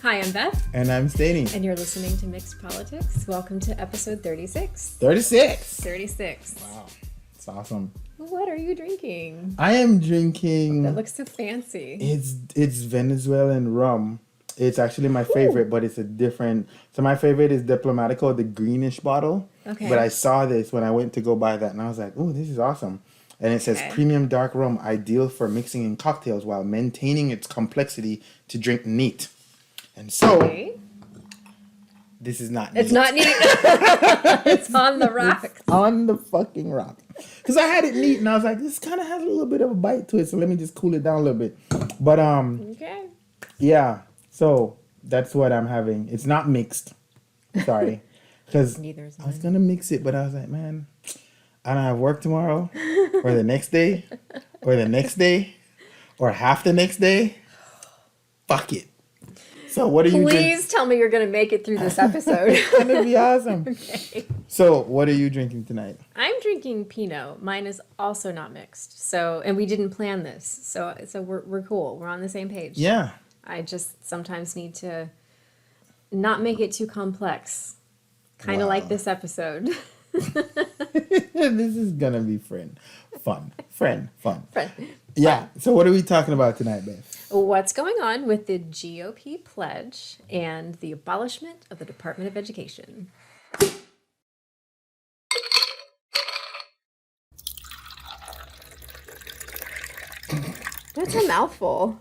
Hi, I'm Beth. And I'm Stainy. And you're listening to Mixed Politics. Welcome to episode 36. 36? 36. Wow. It's awesome. What are you drinking? I am drinking... That looks so fancy. It's Venezuelan rum. It's actually my favorite, but it's a different... So my favorite is Diplomatico, the greenish bottle. Okay. But I saw this when I went to go buy that, and I was like, oh, this is awesome. And it says, premium dark rum, ideal for mixing in cocktails while maintaining its complexity to drink neat. And so, this is not neat. It's not neat. It's on the rock. It's on the fucking rock. Because I had it neat, and I was like, this kind of has a little bit of a bite to it, so let me just cool it down a little bit. But, okay. Yeah, so that's what I'm having. It's not mixed. Sorry. Because I was going to mix it, but I was like, man, I don't have work tomorrow, or the next day, or the next day, or half the next day. Fuck it. So what are you drinking? Please tell me you're going to make it through this episode. It's going to be awesome. Okay. So what are you drinking tonight? I'm drinking Pinot. Mine is also not mixed. So, and we didn't plan this. So we're cool. We're on the same page. Yeah. I just sometimes need to not make it too complex. Kind of like this episode. This is going to be fun. Friend. Yeah. Fun. So what are we talking about tonight, babe? What's going on with the GOP pledge and the abolishment of the Department of Education? That's a mouthful.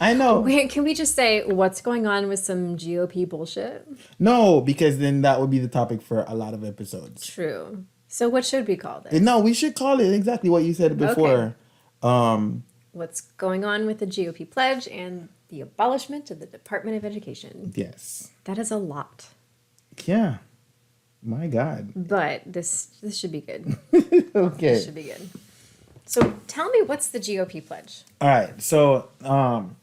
I know. Wait, can we just say what's going on with some GOP bullshit? No, because then that would be the topic for a lot of episodes. True. So what should we call this? No, we should call it exactly what you said before. Okay. What's going on with the GOP pledge and the abolishment of the Department of Education? Yes. That is a lot. Yeah. My God. But this should be good. Okay. This should be good. So tell me, what's the GOP pledge? All right. So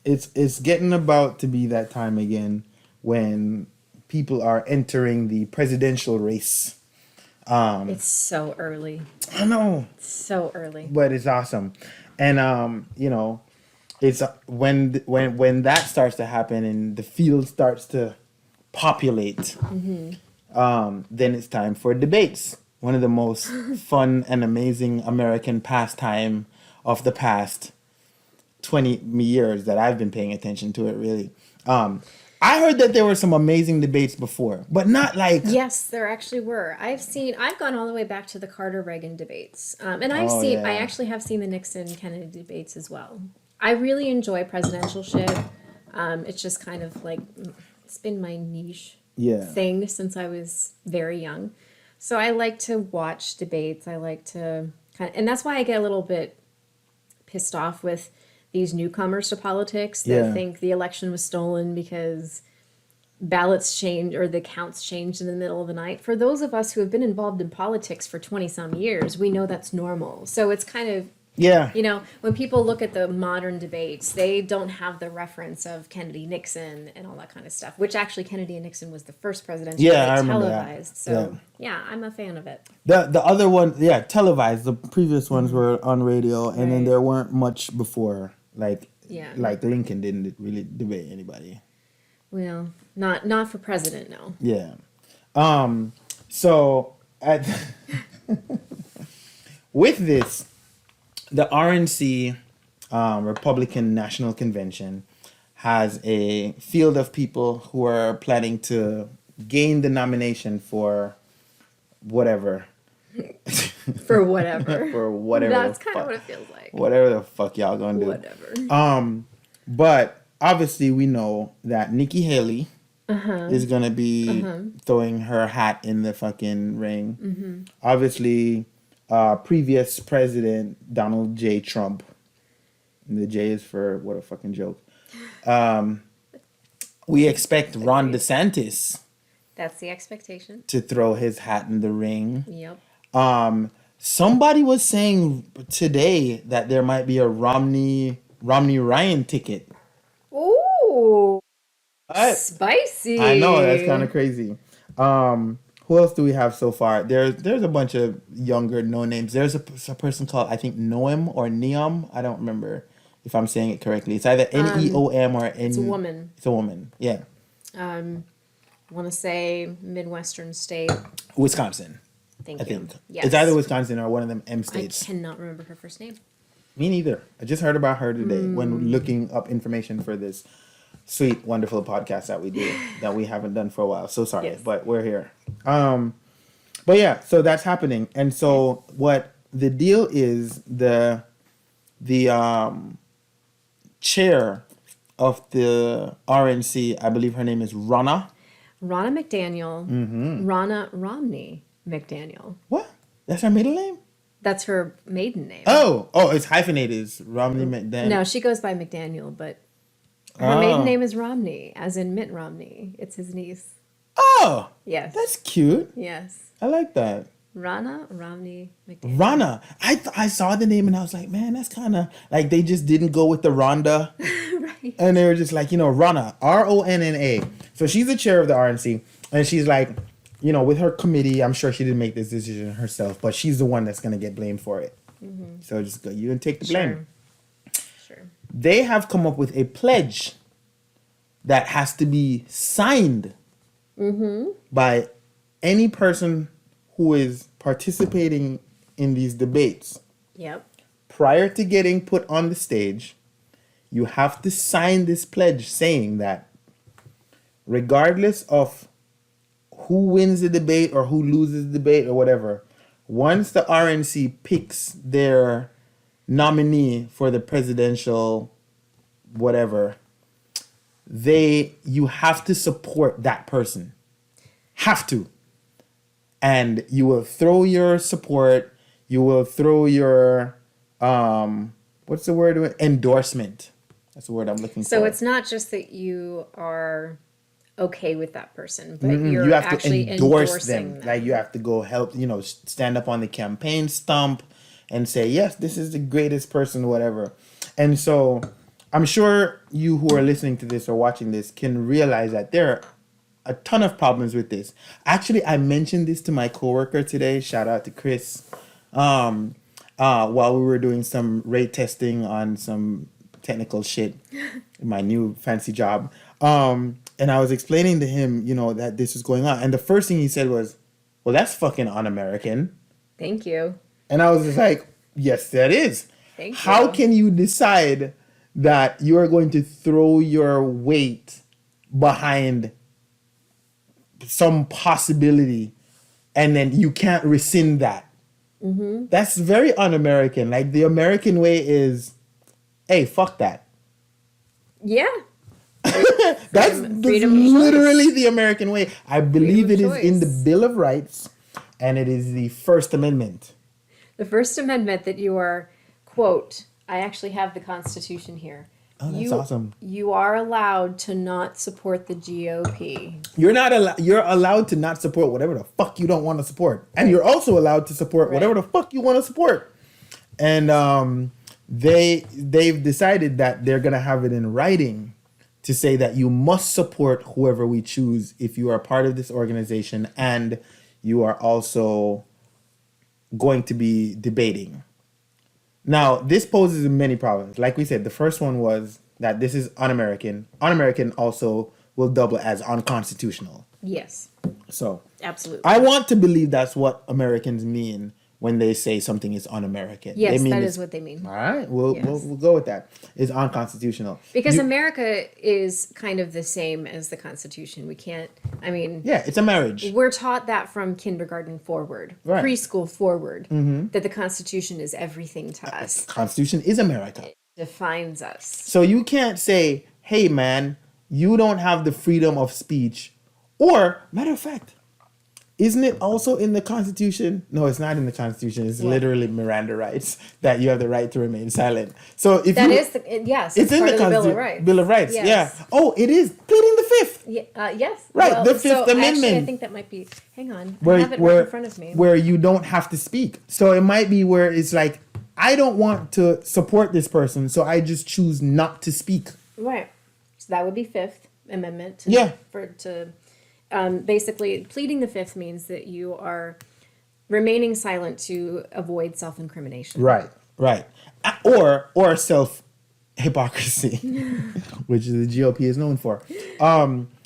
it's getting about to be that time again when people are entering the presidential race. It's so early. I know. It's so early. But it's awesome. And it's when that starts to happen and the field starts to populate, then it's time for debates. One of the most fun and amazing American pastime of the past 20 years that I've been paying attention to it, really. I heard that there were some amazing debates before, but not like... Yes, there actually were. I've gone all the way back to the Carter-Reagan debates. And I actually have seen the Nixon-Kennedy debates as well. I really enjoy presidential shit. It's just kind of like, it's been my niche thing since I was very young. So I like to watch debates. I like to and that's why I get a little bit pissed off with these newcomers to politics that think the election was stolen because ballots changed or the counts changed in the middle of the night. For those of us who have been involved in politics for 20-some years, we know that's normal. So it's kind of, when people look at the modern debates, they don't have the reference of Kennedy, Nixon, and all that kind of stuff, which actually Kennedy and Nixon was the first presidential debate televised. So, I'm a fan of it. The other one, televised. The previous ones were on radio, and then there weren't much before. Like Lincoln didn't really debate anybody. Well, not for president, no. Yeah. So with this, the RNC, Republican National Convention, has a field of people who are planning to gain the nomination for whatever. For whatever. For whatever. That's kind of what it feels like. Whatever the fuck y'all gonna do. Whatever. But obviously we know that Nikki Haley is gonna be throwing her hat in the fucking ring. Obviously, previous president Donald J. Trump. And the J is for what a fucking joke. We expect Ron DeSantis. That's the expectation. To throw his hat in the ring. Yep. Somebody was saying today that there might be a Romney Ryan ticket. Ooh. Spicy. I know, that's kind of crazy. Who else do we have so far? There's a bunch of younger no names. There's a person called, I think, Noam or Neom. I don't remember if I'm saying it correctly. It's either Neom or N. It's a woman. It's a woman. Yeah. Want to say Midwestern state. Wisconsin, Thank I you. think. Yes. It's either Wisconsin or one of them M I states. cannot remember her first name. Me neither. I just heard about her today when looking up information for this sweet, wonderful podcast that we do that we haven't done for a while. So sorry, Yes. but we're here. But yeah, so that's happening, and so what the deal is, the chair of the RNC, I believe her name is Ronna. Ronna McDaniel. Ronna Romney McDaniel. What? That's her middle name? That's her maiden name. Oh, it's hyphenated. It's Romney McDaniel. No, she goes by McDaniel, but her maiden name is Romney, as in Mitt Romney. It's his niece. Oh, Yes. that's cute. Yes. I like that. Ronna Romney McDaniel. Ronna. I saw the name and I was like, man, that's kind of like they just didn't go with the Rhonda. Right. And they were just like, Ronna, Ronna. So she's the chair of the RNC. And she's like, with her committee, I'm sure she didn't make this decision herself, but she's the one that's going to get blamed for it. So just go, you and take the blame. Sure. They have come up with a pledge that has to be signed by any person who is participating in these debates. Yep. Prior to getting put on the stage, you have to sign this pledge saying that regardless of who wins the debate or who loses the debate or whatever, once the RNC picks their nominee for the presidential whatever, you have to support that person. Have to. And you will throw your support, you will throw your what's the word? Endorsement. That's the word I'm looking for. So it's not just that you are okay with that person, but you you're have actually to endorse endorsing them. Like you have to go help, stand up on the campaign stump and say, yes, this is the greatest person, whatever. And so I'm sure you who are listening to this or watching this can realize that there are a ton of problems with this. Actually, I mentioned this to my coworker today. Shout out to Chris. While we were doing some rate testing on some technical shit in my new fancy job. And I was explaining to him, that this was going on. And the first thing he said was, well, that's fucking un-American. Thank you. And I was just like, yes, that is. Thank you. How can you decide that you are going to throw your weight behind some possibility and then you can't rescind that? That's very un-American. Like the American way is, hey, fuck that. Yeah. That's freedom of choice. literally the American way. I believe Freedom it of is in the choice. Bill of Rights, and it is the First Amendment. The First Amendment that you are, quote, I actually have the Constitution here. Oh, that's awesome. You are allowed to not support the GOP. You're not you're allowed to not support whatever the fuck you don't want to support, and you're also allowed to support whatever the fuck you want to support. And they've decided that they're gonna have it in writing to say that you must support whoever we choose if you are part of this organization and you are also going to be debating. Now, this poses many problems. Like we said, the first one was that this is un-American. Un-American also will double as unconstitutional. Yes, So absolutely. I want to believe that's what Americans mean when they say something is un-American. Yes, they mean that it's- is what they mean. All right, we'll Yes. go with that. It's unconstitutional. Because America is kind of the same as the Constitution. We can't, Yeah, it's a marriage. we're taught that from kindergarten forward, Right. preschool forward, that the Constitution is everything to us, Constitution is America. defines us. So you can't say, hey, man, you don't have the freedom of speech. Or, matter of fact, isn't it also in the Constitution? No, it's not in the Constitution. It's literally Miranda rights that you have the right to remain silent. So if That you, is, it's yes, it's in part the of the Bill of Constitution. Rights. Bill of Rights, Yes. yeah. Oh, it is pleading the fifth. Yeah, yes. Right, the Fifth Actually, Amendment. I think that might be, hang on, I have it right in front of me. Where you don't have to speak. So it might be where it's like, I don't want to support this person, so I just choose not to speak. Right. So that would be Fifth Amendment. Yeah. Basically, pleading the fifth means that you are remaining silent to avoid self-incrimination. Right. Or self hypocrisy, which the GOP is known for.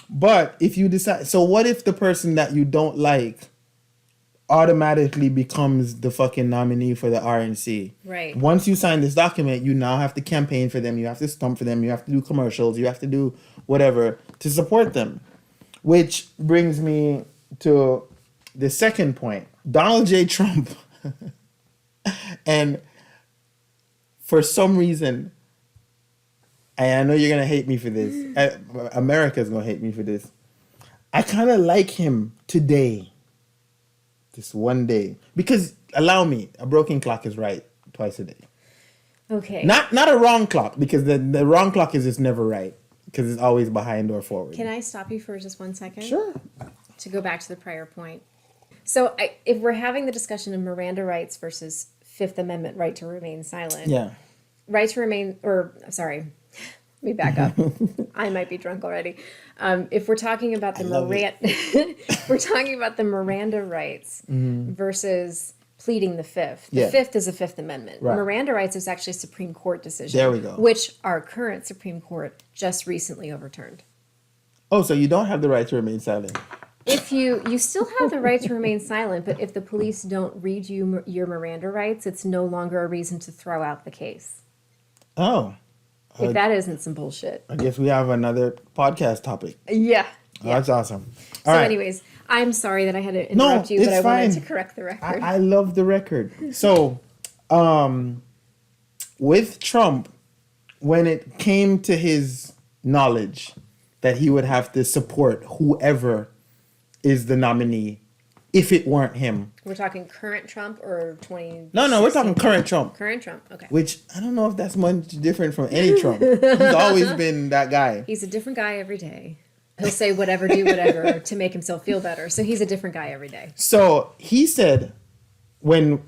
But if you decide, so what if the person that you don't like automatically becomes the fucking nominee for the RNC? Right. Once you sign this document, you now have to campaign for them. You have to stump for them. You have to do commercials. You have to do whatever to support them. Which brings me to the second point. Donald J. Trump. And for some reason, and I know you're going to hate me for this. America's going to hate me for this. I kind of like him today. This one day. Because, allow me, a broken clock is right twice a day. Okay. Not a wrong clock, because the wrong clock is just never right. Because it's always behind or forward. Can I stop you for just 1 second? Sure. To go back to the prior point. So if we're having the discussion of Miranda rights versus Fifth Amendment right to remain silent. Yeah. Right to remain, sorry, let me back up. I might be drunk already. If we're talking about the we're talking about the Miranda rights versus pleading the Fifth. The Fifth is a Fifth Amendment. Right. Miranda rights is actually a Supreme Court decision. There we go. Which our current Supreme Court just recently overturned. Oh, so you don't have the right to remain silent. If you still have the right to remain silent, but if the police don't read you your Miranda rights, it's no longer a reason to throw out the case. Oh. If that isn't some bullshit. I guess we have another podcast topic. Yeah. Oh, that's awesome. So anyways, I'm sorry that I had to interrupt you, but I wanted to correct the record. I love the record. So, with Trump, when it came to his knowledge that he would have to support whoever is the nominee, if it weren't him. We're talking current Trump or 20? No, we're talking current Trump. Current Trump, okay. Which, I don't know if that's much different from any Trump. He's always been that guy. He's a different guy every day. He'll say whatever, do whatever to make himself feel better. So he's a different guy every day. So he said when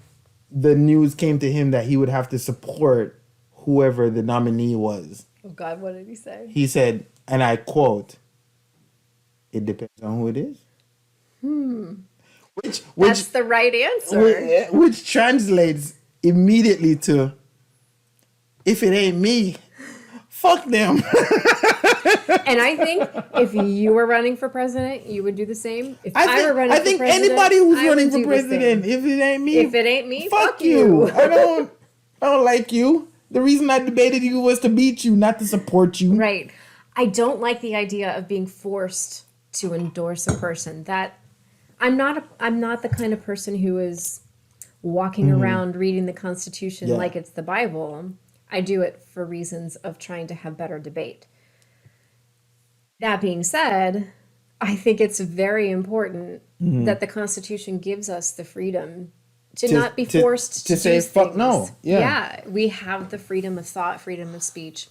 the news came to him that he would have to support whoever the nominee was. Oh, God, what did he say? He said, and I quote, "It depends on who it is." Which That's the right answer. Which translates immediately to, if it ain't me, fuck them. And I think if you were running for president, you would do the same. If I were running for president, anybody who's running for president, if it ain't me, fuck you. I don't like you. The reason I debated you was to beat you, not to support you. Right. I don't like the idea of being forced to endorse a person. That I'm not the kind of person who is walking around reading the Constitution like it's the Bible. I do it for reasons of trying to have better debate. That being said, I think it's very important that the Constitution gives us the freedom to not be forced to say fuck things. no. Yeah, we have the freedom of thought, freedom of speech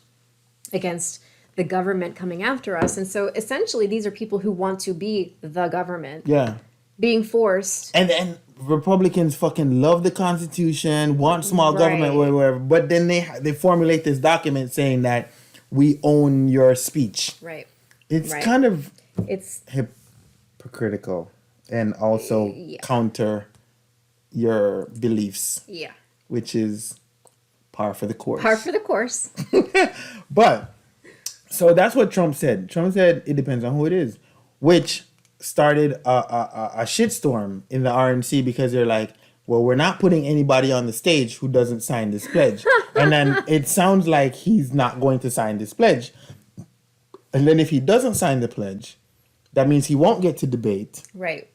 against the government coming after us. And so essentially these are people who want to be the government. Yeah. Being forced. And Republicans fucking love the Constitution, want small government, whatever. But then they formulate this document saying that we own your speech. Right. It's kind of it's hypocritical and also counter your beliefs. Yeah. Which is par for the course. Par for the course. But so that's what Trump said. Trump said it depends on who it is, which started a shitstorm in the RNC because they're like, well, we're not putting anybody on the stage who doesn't sign this pledge. And then it sounds like he's not going to sign this pledge. And then if he doesn't sign the pledge, that means he won't get to debate. Right.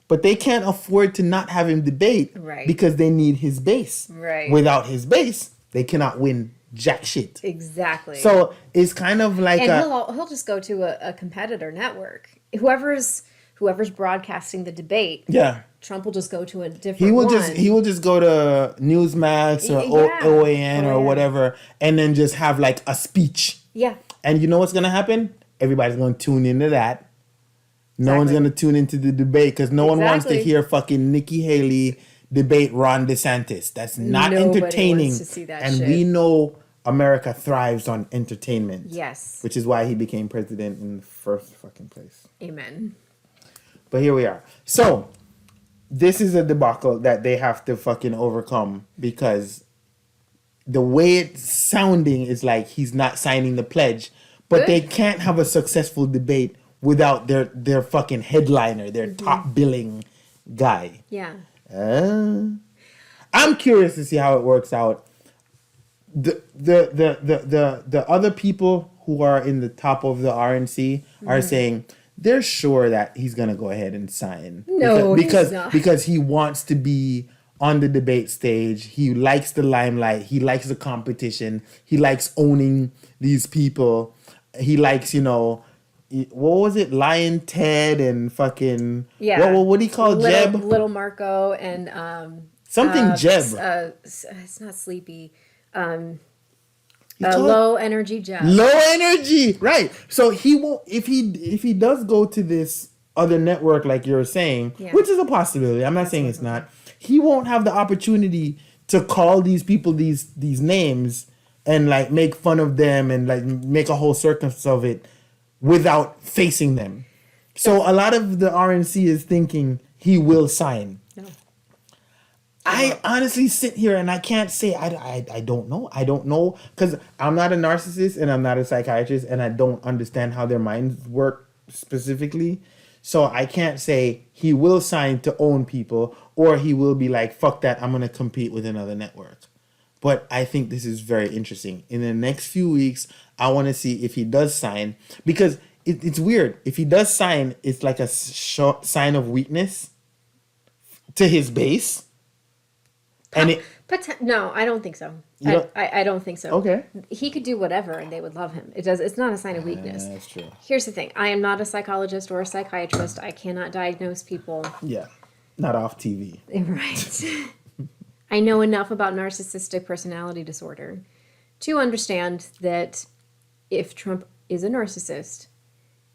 But they can't afford to not have him debate because they need his base. Right. Without his base, they cannot win jack shit. Exactly. So it's kind of like he'll just go to a competitor network. Whoever's broadcasting the debate. Yeah. Trump will just go to a different He will just go to Newsmax or OAN or whatever and then just have like a speech. Yeah. And you know what's going to happen? Everybody's going to tune into that. No one's going to tune into the debate because no one wants to hear fucking Nikki Haley debate Ron DeSantis. That's not entertaining. Wants to see that and shit. we know America thrives on entertainment. Yes. Which is why he became president in the first fucking place. Amen. But here we are. So, this is a debacle that they have to fucking overcome because the way it's sounding is like he's not signing the pledge. But they can't have a successful debate without their fucking headliner, their top billing guy. Yeah. I'm curious to see how it works out. The other people who are in the top of the RNC are saying they're sure that he's gonna go ahead and sign. No, because he's not. because he wants to be on the debate stage. He likes the limelight. He likes the competition. He likes owning these people. He likes, what was it? Lion Ted and fucking What do you call Jeb? Little Marco and Something Jeb. It's not Sleepy. Low energy Jeb. Low energy, right? So he won't if he does go to this other network like you're saying, which is a possibility. I'm not saying it's not. He won't have the opportunity to call these people these names and like make fun of them and like make a whole circus of it without facing them. So a lot of the RNC is thinking he will sign. No. I honestly sit here and I can't say I don't know. I don't know because I'm not a narcissist and I'm not a psychiatrist and I don't understand how their minds work specifically. So I can't say he will sign to own people or he will be like, fuck that, I'm going to compete with another network. But I think this is very interesting. In the next few weeks, I want to see if he does sign because it's weird. If he does sign, it's like a sign of weakness to his base. And no, I don't think so. I don't think so. Okay. He could do whatever and they would love him. It's not a sign of weakness. That's true. Here's the thing. I am not a psychologist or a psychiatrist. I cannot diagnose people. Yeah. Not off TV. Right. I know enough about narcissistic personality disorder to understand that if Trump is a narcissist,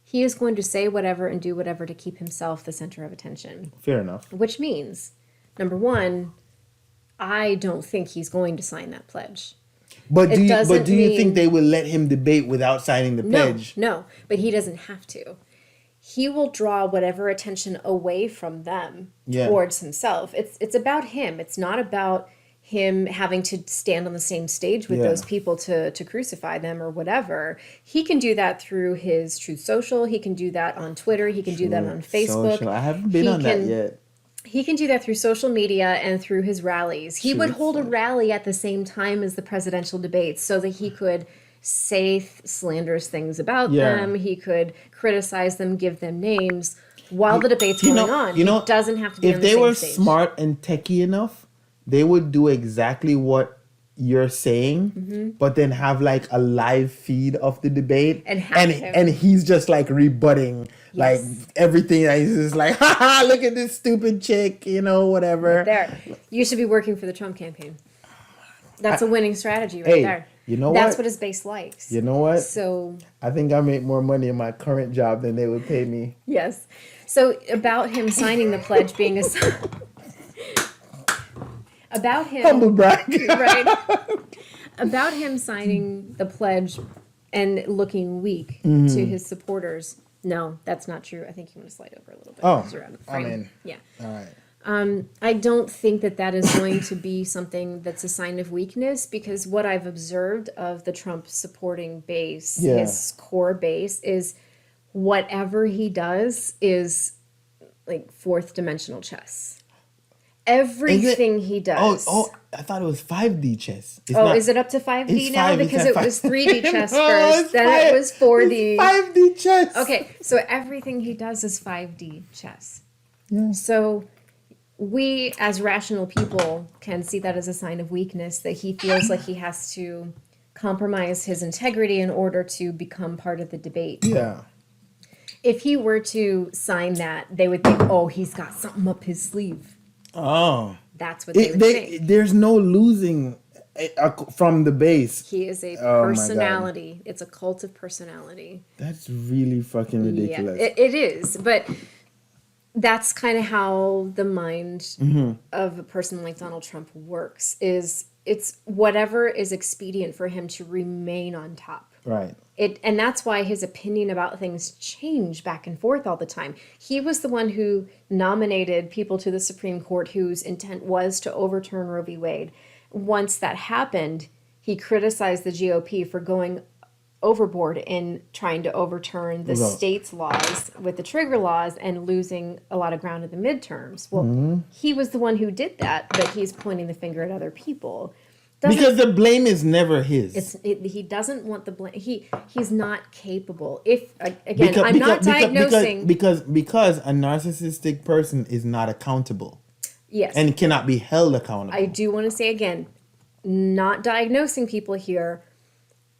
he is going to say whatever and do whatever to keep himself the center of attention. Fair enough. Which means, number one, I don't think he's going to sign that pledge. But do you think they will let him debate without signing the pledge? No, but he doesn't have to. He will draw whatever attention away from them towards himself. It's about him. It's not about him having to stand on the same stage with those people to crucify them or whatever. He can do that through his Truth Social. He can do that on Twitter. He can do that on Facebook. Social. I haven't been on that yet. He can do that through social media and through his rallies. He would hold a rally at the same time as the presidential debates so that he could say slanderous things about them. He could criticize them, give them names while the debate's going on. He doesn't have to be on the same stage. If they were smart and techie enough, they would do exactly what you're saying, but then have like a live feed of the debate and he's just like rebutting like everything. He's just like, haha, look at this stupid chick, whatever. Right there. You should be working for the Trump campaign. That's a winning strategy right there. You know That's what his base likes. You know what? So I think I make more money in my current job than they would pay me. Yes. So about him signing the pledge being about him humble brag. Right. About him signing the pledge and looking weak to his supporters. No, that's not true. I think you want to slide over a little bit. Yeah. All right. I don't think that is going to be something that's a sign of weakness because what I've observed of the Trump supporting base, his core base, is whatever he does is like fourth dimensional chess. Everything he does. Oh, I thought it was 5D chess. Is it up to 5D now? Because it was 3D chess first, then it was 4D. 5D chess. Okay, so everything he does is 5D chess. Yeah. So we, as rational people, can see that as a sign of weakness, that he feels like he has to compromise his integrity in order to become part of the debate. Yeah. If he were to sign that, they would think, oh, he's got something up his sleeve. Oh. That's what they would think. There's no losing from the base. He is a personality. It's a cult of personality. That's really fucking ridiculous. Yeah, it is. But that's kind of how the mind of a person like Donald Trump works. It's whatever is expedient for him to remain on top. Right. And that's why his opinion about things change back and forth all the time. He was the one who nominated people to the Supreme Court whose intent was to overturn Roe v. Wade. Once that happened, he criticized the GOP for going overboard in trying to overturn the state's laws with the trigger laws and losing a lot of ground in the midterms. Well, he was the one who did that, but he's pointing the finger at other people. Because the blame is never his. He doesn't want the blame. He's not capable. If again, I'm not diagnosing because a narcissistic person is not accountable. Yes, and cannot be held accountable. I do want to say again, not diagnosing people here.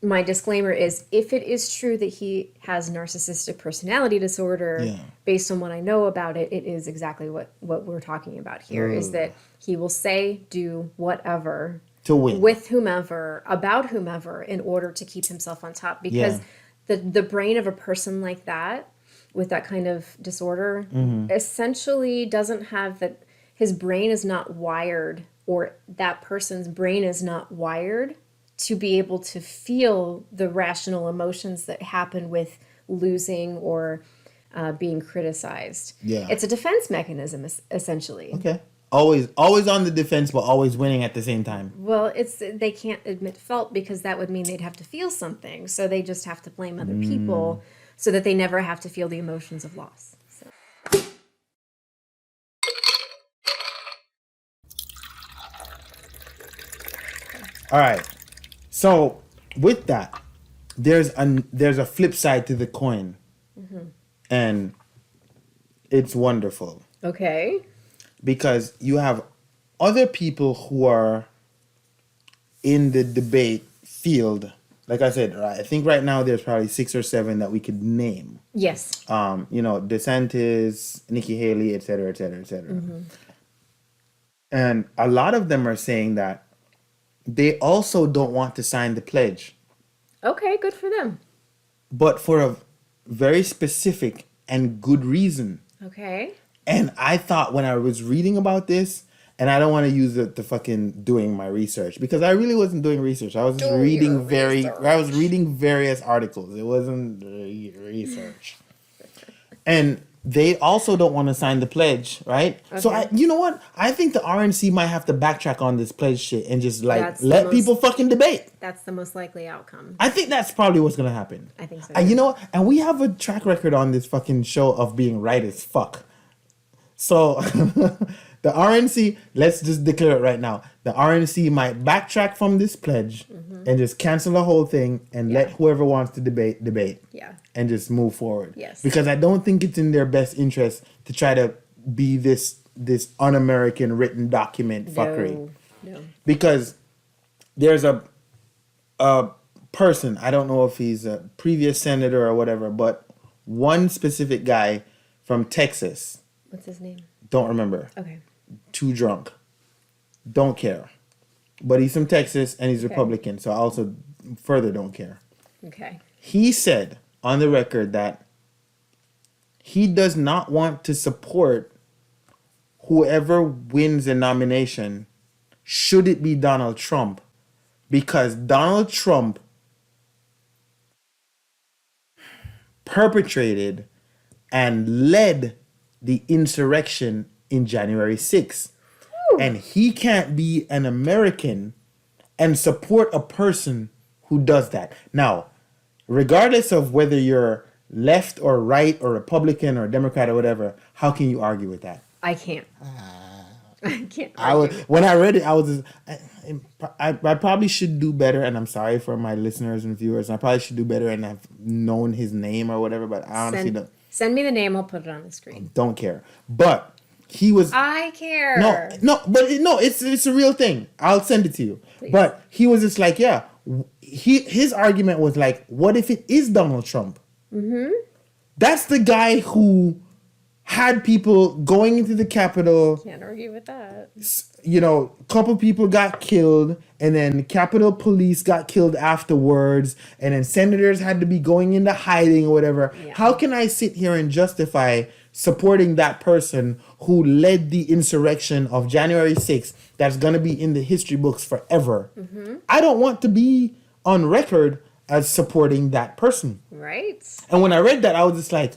My disclaimer is, if it is true that he has narcissistic personality disorder, based on what I know about it, it is exactly what we're talking about here. Is that he will say, do whatever to win with whomever, about whomever, in order to keep himself on top. Because the brain of a person like that, with that kind of disorder, essentially doesn't have that. His brain is not wired, or that person's brain is not wired to be able to feel the rational emotions that happen with losing or being criticized. Yeah, it's a defense mechanism, essentially. Okay. Always on the defense, but always winning at the same time. Well, they can't admit fault because that would mean they'd have to feel something. So they just have to blame other people so that they never have to feel the emotions of loss. So. All right. So with that, there's a flip side to the coin, and it's wonderful. Okay. Because you have other people who are in the debate field. Like I said, I think right now there's probably 6 or 7 that we could name. Yes. DeSantis, Nikki Haley, et cetera, et cetera, et cetera. And a lot of them are saying that they also don't want to sign the pledge. Okay, good for them. But for a very specific and good reason. Okay. And I thought when I was reading about this, and I don't want to use it to fucking doing my research, because I really wasn't doing research. I was just reading various articles. It wasn't research. And they also don't want to sign the pledge, right? Okay. So you know what? I think the RNC might have to backtrack on this pledge shit and just let people fucking debate. That's the most likely outcome. I think that's probably what's gonna happen. I think so. And you know what? And we have a track record on this fucking show of being right as fuck. So the RNC, let's just declare it right now. The RNC might backtrack from this pledge and just cancel the whole thing and let whoever wants to debate. Yeah. And just move forward. Yes. Because I don't think it's in their best interest to try to be this un-American written document fuckery. No. Because there's a person, I don't know if he's a previous senator or whatever, but one specific guy from Texas. What's his name? Don't remember. Okay. Too drunk. Don't care. But he's from Texas and he's Republican, so I also further don't care. Okay. He said on the record that he does not want to support whoever wins a nomination, should it be Donald Trump, because Donald Trump perpetrated and led the insurrection in January 6th. And he can't be an American and support a person who does that. Now, regardless of whether you're left or right or Republican or Democrat or whatever, how can you argue with that? I can't. I can't. When I read it, I was I probably should do better, and I'm sorry for my listeners and viewers. I probably should do better and have known his name or whatever, but I honestly don't. Send me the name. I'll put it on the screen. Don't care. But he was. I care. It's a real thing. I'll send it to you. Please. But he was just like, yeah. His argument was like, what if it is Donald Trump? Mm-hmm. That's the guy who had people going into the Capitol. Can't argue with that. You know, a couple people got killed, and then Capitol Police got killed afterwards, and then senators had to be going into hiding or whatever. Yeah. How can I sit here and justify supporting that person who led the insurrection of January 6th that's going to be in the history books forever? Mm-hmm. I don't want to be on record as supporting that person. Right. And when I read that, I was just like,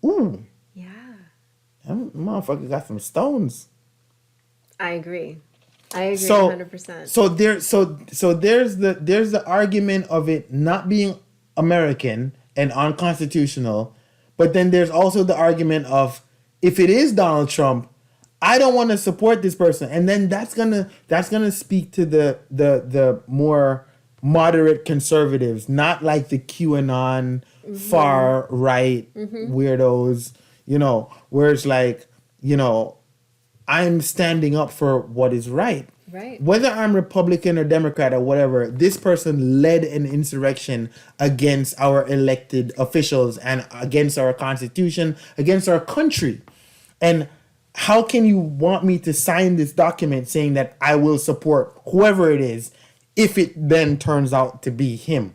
ooh. Yeah. That motherfucker got some stones. I agree 100%. So there's the argument of it not being un-American and unconstitutional. But then there's also the argument of, if it is Donald Trump, I don't want to support this person, and then that's gonna speak to the more moderate conservatives, not like the QAnon far right weirdos, where it's like, I'm standing up for what is right. Right. Whether I'm Republican or Democrat or whatever, this person led an insurrection against our elected officials and against our Constitution, against our country. And how can you want me to sign this document saying that I will support whoever it is if it then turns out to be him?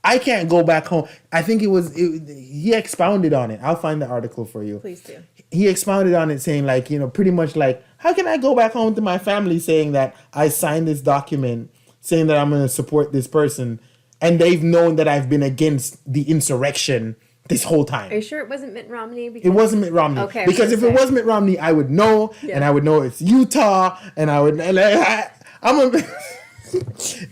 I can't go back home. I think he expounded on it. I'll find the article for you. Please do. He expounded on it saying like, pretty much like, how can I go back home to my family saying that I signed this document saying that I'm going to support this person, and they've known that I've been against the insurrection this whole time? Are you sure it wasn't Mitt Romney? It wasn't Mitt Romney. Okay. Because if it was Mitt Romney, I would know, and I would know it's Utah, and I would.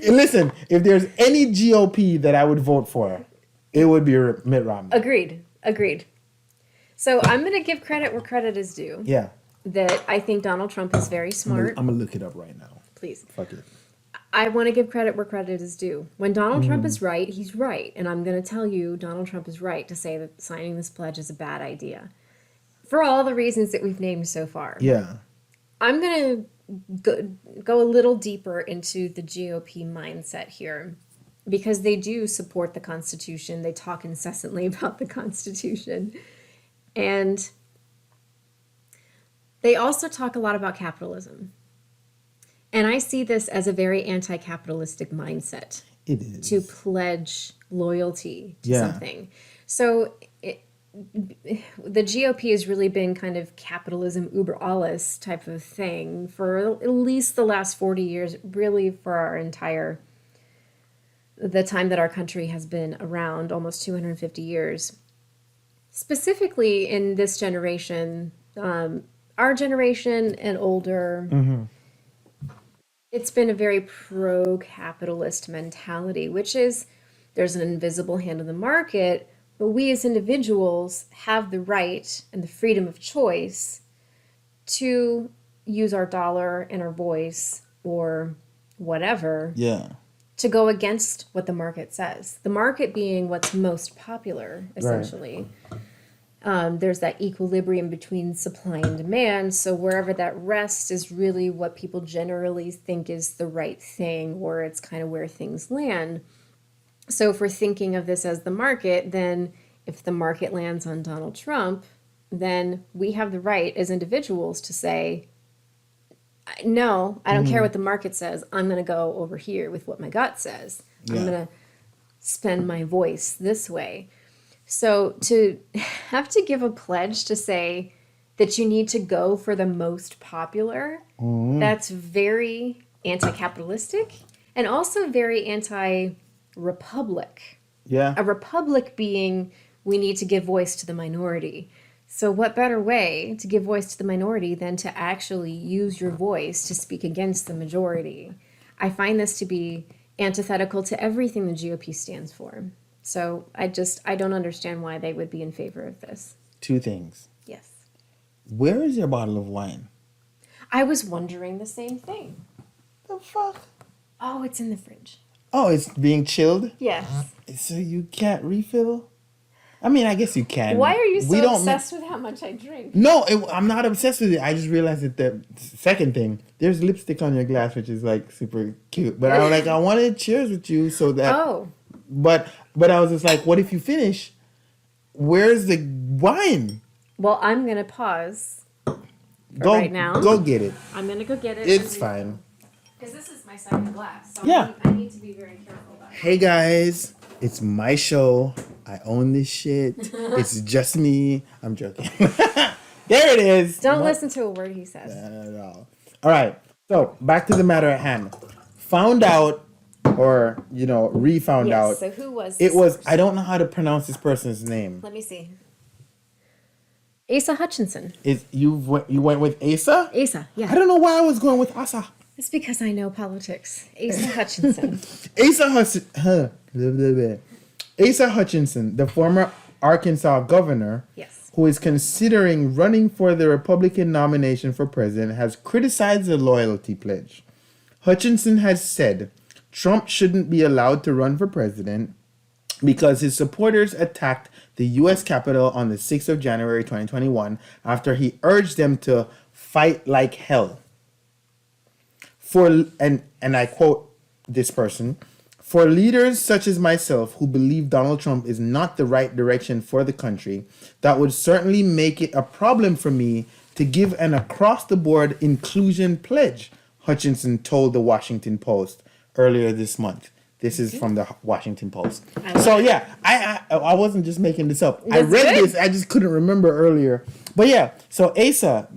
Listen, if there's any GOP that I would vote for, it would be Mitt Romney. Agreed. So I'm going to give credit where credit is due. Yeah. That I think Donald Trump is very smart. I'm going to look it up right now. Please. Fuck it. I want to give credit where credit is due. When Donald Trump is right, he's right. And I'm going to tell you, Donald Trump is right to say that signing this pledge is a bad idea. For all the reasons that we've named so far. Yeah. I'm going to go a little deeper into the GOP mindset here, because they do support the Constitution. They talk incessantly about the Constitution. And they also talk a lot about capitalism. And I see this as a very anti-capitalistic mindset. It is. To pledge loyalty to something. So the GOP has really been kind of capitalism uber alles type of thing for at least the last 40 years, really for the time that our country has been around, almost 250 years. Specifically in this generation, our generation and older, it's been a very pro-capitalist mentality, which is there's an invisible hand of the market, but we as individuals have the right and the freedom of choice to use our dollar and our voice or whatever to go against what the market says. The market being what's most popular, essentially. Right. There's that equilibrium between supply and demand. So wherever that rests is really what people generally think is the right thing, or it's kind of where things land. So if we're thinking of this as the market, then if the market lands on Donald Trump, then we have the right as individuals to say, no, I don't care what the market says. I'm going to go over here with what my gut says. I'm going to spend my voice this way. So to have to give a pledge to say that you need to go for the most popular, that's very anti-capitalistic and also very anti-republic. Yeah. A republic being we need to give voice to the minority. So what better way to give voice to the minority than to actually use your voice to speak against the majority? I find this to be antithetical to everything the GOP stands for. So I don't understand why they would be in favor of this. Two things. Yes. Where is your bottle of wine? I was wondering the same thing. The fuck? Oh, it's in the fridge. Oh, it's being chilled? Yes. So you can't refill? I mean, I guess you can. Why are you so obsessed with how much I drink? No, I'm not obsessed with it. I just realized that the second thing, there's lipstick on your glass, which is like super cute. But I was like, I wanted to cheers with you so that... Oh. But I was just like, what if you finish? Where's the wine? Well, I'm going to pause right now. Go get it. I'm going to go get it. It's fine. Because this is my second glass. So Yeah. I need to be very careful about it. Hey guys, it's my show. I own this shit. It's just me. I'm joking. There it is. Don't listen to a word he says. Not at all. All right. So back to the matter at hand. Found out, or refound out. So who was it? This Was person? I don't know how to pronounce this person's name. Let me see. Asa Hutchinson. You went with Asa? Asa, yeah. I don't know why I was going with Asa. It's because I know politics. Asa Hutchinson. Asa Hutchinson. Asa Hutchinson, the former Arkansas governor, Yes. who is considering running for the Republican nomination for president, has criticized the loyalty pledge. Hutchinson has said Trump shouldn't be allowed to run for president because his supporters attacked the U.S. Capitol on the 6th of January 2021 after he urged them to fight like hell. And I quote this person, "For leaders such as myself who believe Donald Trump is not the right direction for the country, that would certainly make it a problem for me to give an across-the-board inclusion pledge," Hutchinson told the Washington Post earlier this month. This is from the Washington Post. So yeah, I wasn't just making this up. I read this, I just couldn't remember earlier. But yeah, so Asa,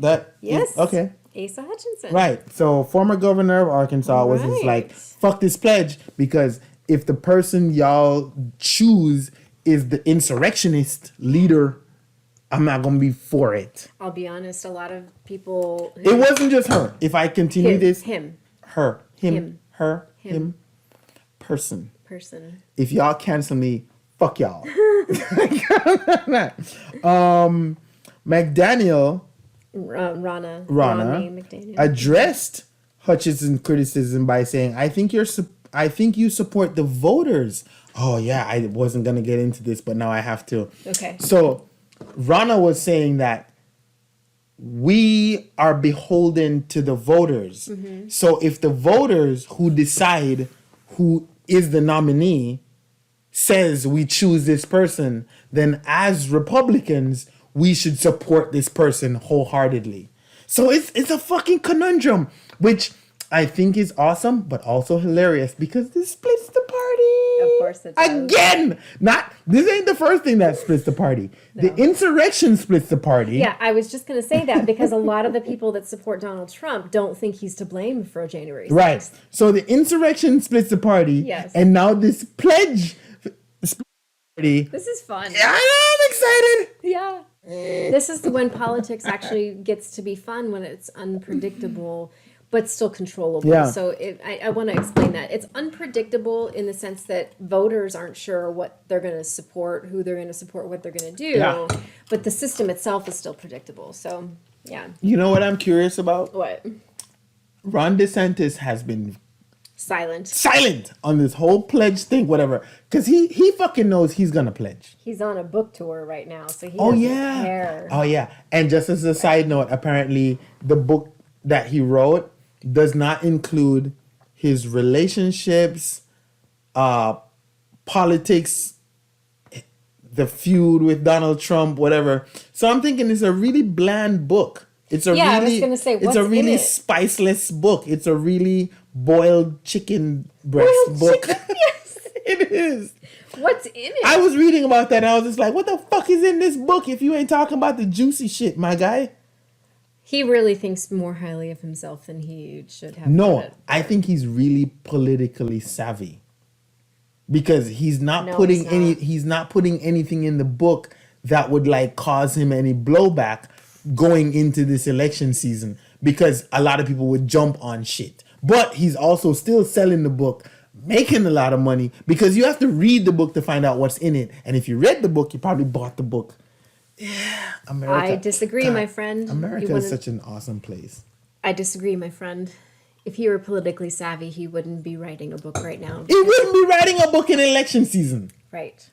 okay. Asa Hutchinson. Right. So former governor of Arkansas was just like, fuck this pledge, because if the person y'all choose is the insurrectionist leader, I'm not going to be for it. I'll be honest, a lot of people... It wasn't just her. If I continue this... Him. Her. Him. Her. Him. Person. If y'all cancel me, fuck y'all. McDaniel... Ronna McDaniel addressed Hutchinson's criticism by saying, I think you support the voters. Oh yeah, I wasn't going to get into this, but now I have to. Okay. So Ronna was saying that we are beholden to the voters. Mm-hmm. So if the voters who decide who is the nominee says we choose this person, then as Republicans, we should support this person wholeheartedly. So it's a fucking conundrum, which I think is awesome, but also hilarious because this splits the party. Of course it does. Again! This ain't the first thing that splits the party. No. The insurrection splits the party. Yeah, I was just going to say that because a lot of the people that support Donald Trump don't think he's to blame for January 6th. Right. So the insurrection splits the party. Yes. And now this pledge splits the party. This is fun. Yeah, I'm excited. Yeah. This is when politics actually gets to be fun, when it's unpredictable but still controllable. Yeah. So I want to explain that. It's unpredictable in the sense that voters aren't sure what they're going to support, who they're going to support, what they're going to do. Yeah. But the system itself is still predictable. So, yeah. You know what I'm curious about? What? Ron DeSantis has been silent on this whole pledge thing, whatever. Because he fucking knows he's going to pledge. He's on a book tour right now, so he doesn't care. Oh, yeah. And just as a side note, apparently the book that he wrote does not include his relationships, politics, the feud with Donald Trump, whatever. So I'm thinking it's a really bland book. It's a I was gonna say, it's a really spiceless book. It's a really boiled chicken breast book. Yes, it is. What's in it? I was reading about that and I was just like, what the fuck is in this book if you ain't talking about the juicy shit, my guy? He really thinks more highly of himself than he should have. No, I think he's really politically savvy. Because he's not putting anything in the book that would like cause him any blowback going into this election season, because a lot of people would jump on shit. But he's also still selling the book, making a lot of money, because you have to read the book to find out what's in it. And if you read the book, you probably bought the book. Yeah, America. I disagree, my friend. America is such an awesome place. I disagree, my friend. If he were politically savvy, he wouldn't be writing a book right now. He wouldn't be writing a book in election season. Right.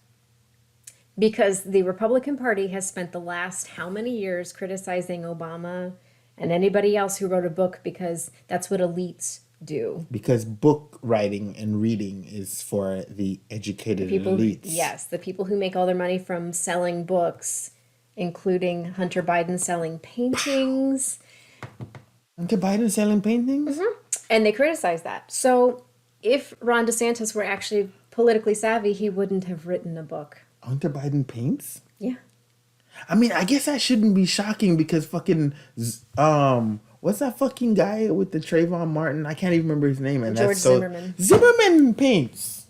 Because the Republican Party has spent the last how many years criticizing Obama and anybody else who wrote a book, because that's what elites do. Because book writing and reading is for the educated elites. Yes, the people who make all their money from selling books, including Hunter Biden selling paintings. Hunter Biden selling paintings? Mm-hmm. And they criticize that. So if Ron DeSantis were actually politically savvy, he wouldn't have written a book. Hunter Biden paints? Yeah. I mean, I guess that shouldn't be shocking because fucking, what's that fucking guy with the Trayvon Martin? I can't even remember his name. And George Zimmerman. Zimmerman paints.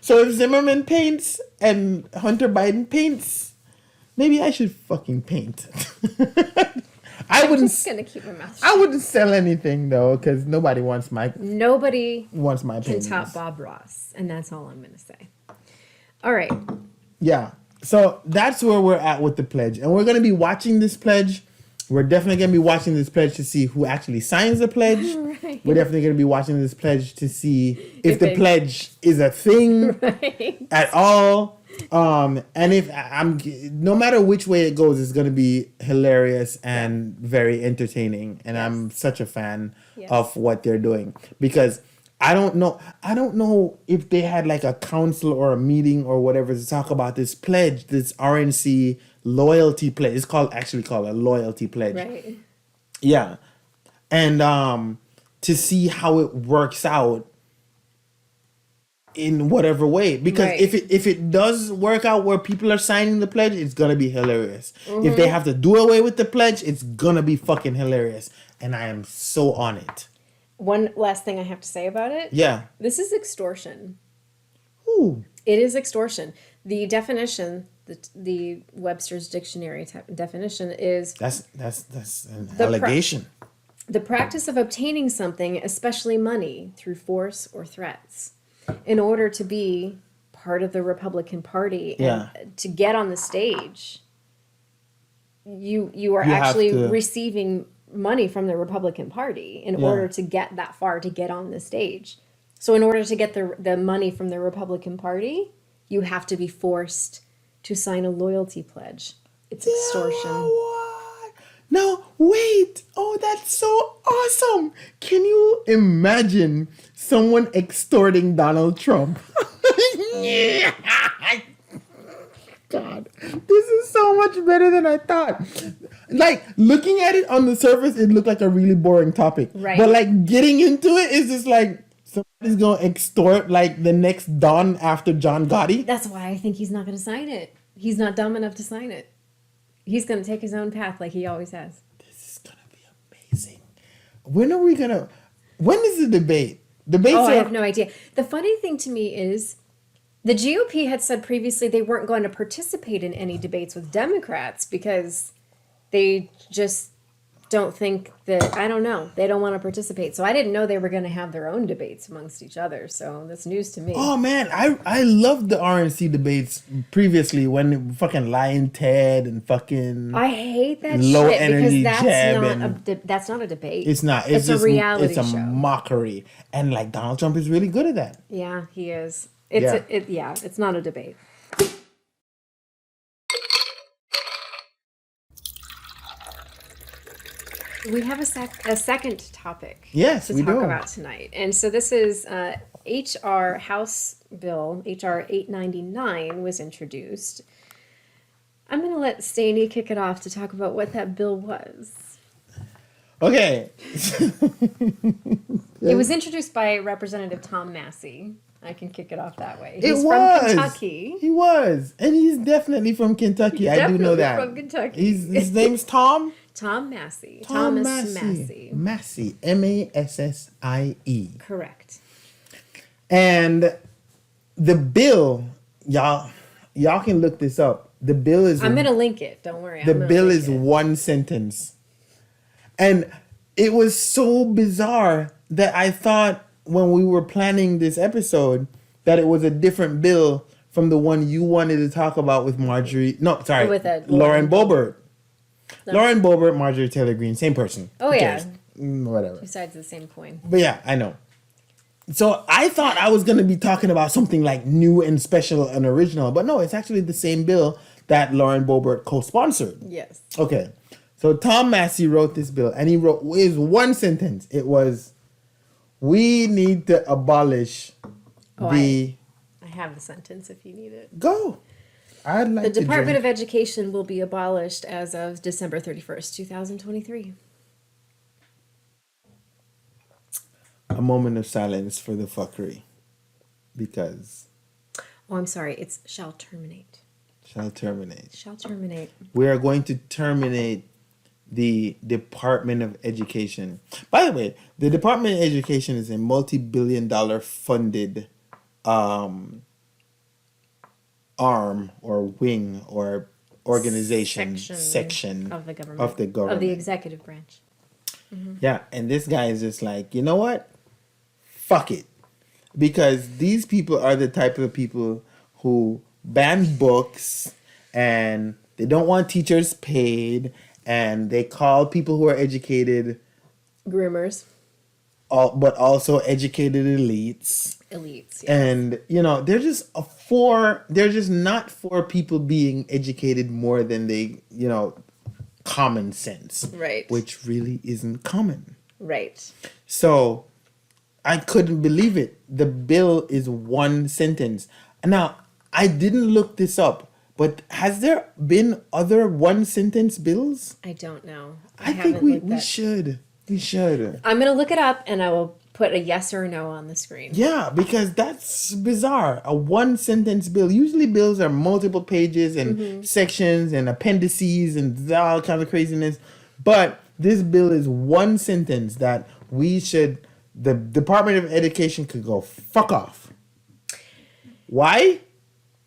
So if Zimmerman paints and Hunter Biden paints, maybe I should fucking paint. I'm just gonna keep my mouth shut. I wouldn't sell anything though, because nobody wants my paintings. Can top Bob Ross, and that's all I'm gonna say. All right. Yeah. So that's where we're at with the pledge. And we're going to be watching this pledge. We're definitely going to be watching this pledge to see who actually signs the pledge. Right. We're definitely going to be watching this pledge to see if the pledge is a thing at all. And if no matter which way it goes, it's going to be hilarious and very entertaining. And I'm such a fan of what they're doing, because I don't know if they had like a council or a meeting or whatever to talk about this pledge, this RNC loyalty pledge. It's actually called a loyalty pledge. Right. Yeah. And to see how it works out in whatever way. Because if it does work out where people are signing the pledge, it's gonna be hilarious. If they have to do away with the pledge, it's gonna be fucking hilarious. And I am so on it. One last thing I have to say about it. Yeah. This is extortion. Ooh. It is extortion. The definition, the Webster's dictionary definition is That's an allegation. the practice of obtaining something, especially money, through force or threats, in order to be part of the Republican Party and to get on the stage. You are actually receiving money from the Republican Party in order to get that far, to get on the stage. So in order to get the money from the Republican Party, you have to be forced to sign a loyalty pledge. It's extortion. What? No, wait. Oh, that's so awesome. Can you imagine someone extorting Donald Trump? Yeah. God, this is so much better than I thought. Like, looking at it on the surface, it looked like a really boring topic. Right. But like getting into it is just like somebody's gonna extort like the next Don after John Gotti. That's why I think he's not going to sign it. He's not dumb enough to sign it. He's going to take his own path like he always has. This is gonna be amazing. When is the debate? I have no idea. The funny thing to me is the GOP had said previously they weren't going to participate in any debates with Democrats because they just don't think that, I don't know, they don't want to participate. So I didn't know they were going to have their own debates amongst each other. So that's news to me. Oh man, I loved the RNC debates previously when fucking Lion Ted and fucking I hate that low shit energy because Jeb that's not a debate. it's not. It's just a reality It's a show. mockery, and like Donald Trump is really good at that. Yeah, he is. It's not a debate. We have a second topic Yes, to we talk do. about tonight. And so this is HR House Bill, HR 899 was introduced. I'm going to let Stainy kick it off to talk about what that bill was. Okay. It was introduced by Representative Tom Massie. I can kick it off that way. He's from Kentucky. He was. And he's definitely from Kentucky. I do know that. From Kentucky. His name's Tom? Tom Massie. Thomas Massie. Massie. Massie. Correct. And the bill, y'all can look this up. The bill is... I'm going to link it. Don't worry. The bill is one sentence. And it was so bizarre that I thought when we were planning this episode that it was a different bill from the one you wanted to talk about with Marjorie. No, sorry. With Lauren Boebert. No. Lauren Boebert, Marjorie Taylor Greene, same person. Oh, yeah. Whatever. Two sides of the same coin. But yeah, I know. So I thought I was going to be talking about something like new and special and original. But no, it's actually the same bill that Lauren Boebert co-sponsored. Yes. Okay. So Tom Massie wrote this bill, and he wrote is one sentence. It was, we need to abolish I have the sentence if you need it. Go. I'd like the to Department drink. of Education will be abolished as of December 31st, 2023. A moment of silence for the fuckery. Because... Oh, I'm sorry. It's shall terminate. Shall terminate. Shall terminate. We are going to terminate the Department of Education. By the way, the Department of Education is a multi-billion-dollar funded arm or wing or organization section of the government. Of the executive branch. Mm-hmm. Yeah, and this guy is just like, you know what? Fuck it. Because these people are the type of people who ban books, and they don't want teachers paid, and they call people who are educated groomers, but also educated elites. Elites, yes. And they're just not for people being educated more than they, common sense. Right. Which really isn't common. Right. So I couldn't believe it. The bill is one sentence. Now, I didn't look this up, but has there been other one sentence bills? I don't know. I think we should. We should. I'm going to look it up and I will put a yes or a no on the screen. Yeah, because that's bizarre. A one sentence bill. Usually bills are multiple pages and sections and appendices and all kind of craziness. But this bill is one sentence that the Department of Education could go fuck off. Why?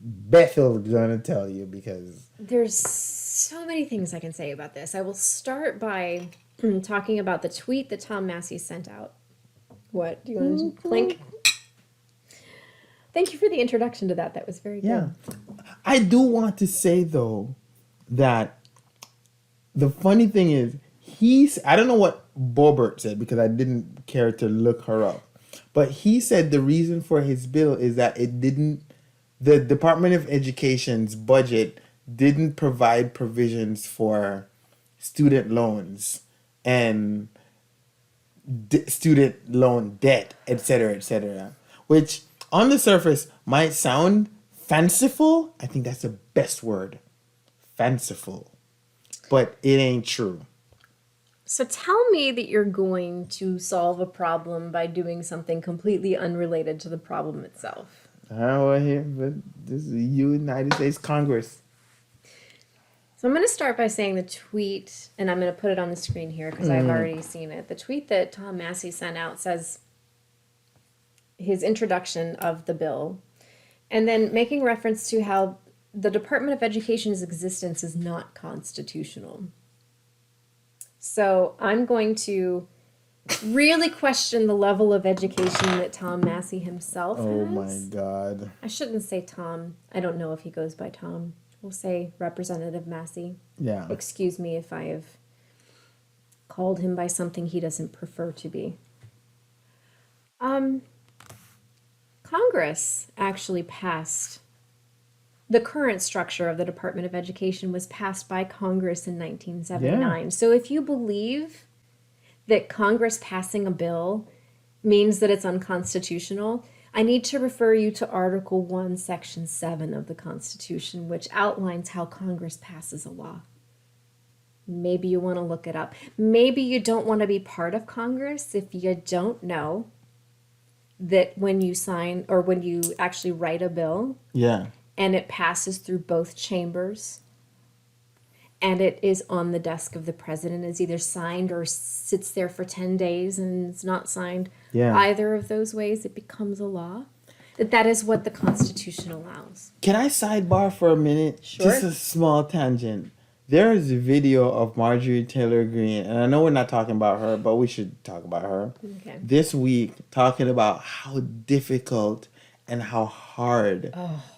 Bethel's gonna tell you because there's so many things I can say about this. I will start by talking about the tweet that Tom Massie sent out. What? Do you want to blink? Thank you for the introduction to that. That was very good. Yeah. I do want to say, though, that the funny thing is, I don't know what Bobert said because I didn't care to look her up. But he said the reason for his bill is that the Department of Education's budget didn't provide provisions for student loans and student loan debt, etc., which on the surface might sound fanciful. I think that's the best word, fanciful, but it ain't true. So tell me that you're going to solve a problem by doing something completely unrelated to the problem itself. But this is the United States Congress. So I'm going to start by saying the tweet, and I'm going to put it on the screen here because I've already seen it. The tweet that Tom Massie sent out says his introduction of the bill, and then making reference to how the Department of Education's existence is not constitutional. So I'm going to really question the level of education that Tom Massie himself has. Oh my God. I shouldn't say Tom. I don't know if he goes by Tom. We'll say Representative Massie. Yeah. Excuse me if I have called him by something he doesn't prefer to be. Congress actually passed. The current structure of the Department of Education was passed by Congress in 1979. Yeah. So if you believe that Congress passing a bill means that it's unconstitutional, I need to refer you to Article 1, Section 7 of the Constitution, which outlines how Congress passes a law. Maybe you want to look it up. Maybe you don't want to be part of Congress if you don't know that when you sign or when you actually write a bill, yeah, and it passes through both chambers, and it is on the desk of the president, is either signed or sits there for 10 days and it's not signed. Yeah. Either of those ways, it becomes a law. That is what the Constitution allows. Can I sidebar for a minute? Sure. Just a small tangent. There is a video of Marjorie Taylor Greene, and I know we're not talking about her, but we should talk about her. Okay. This week, talking about how difficult and how hard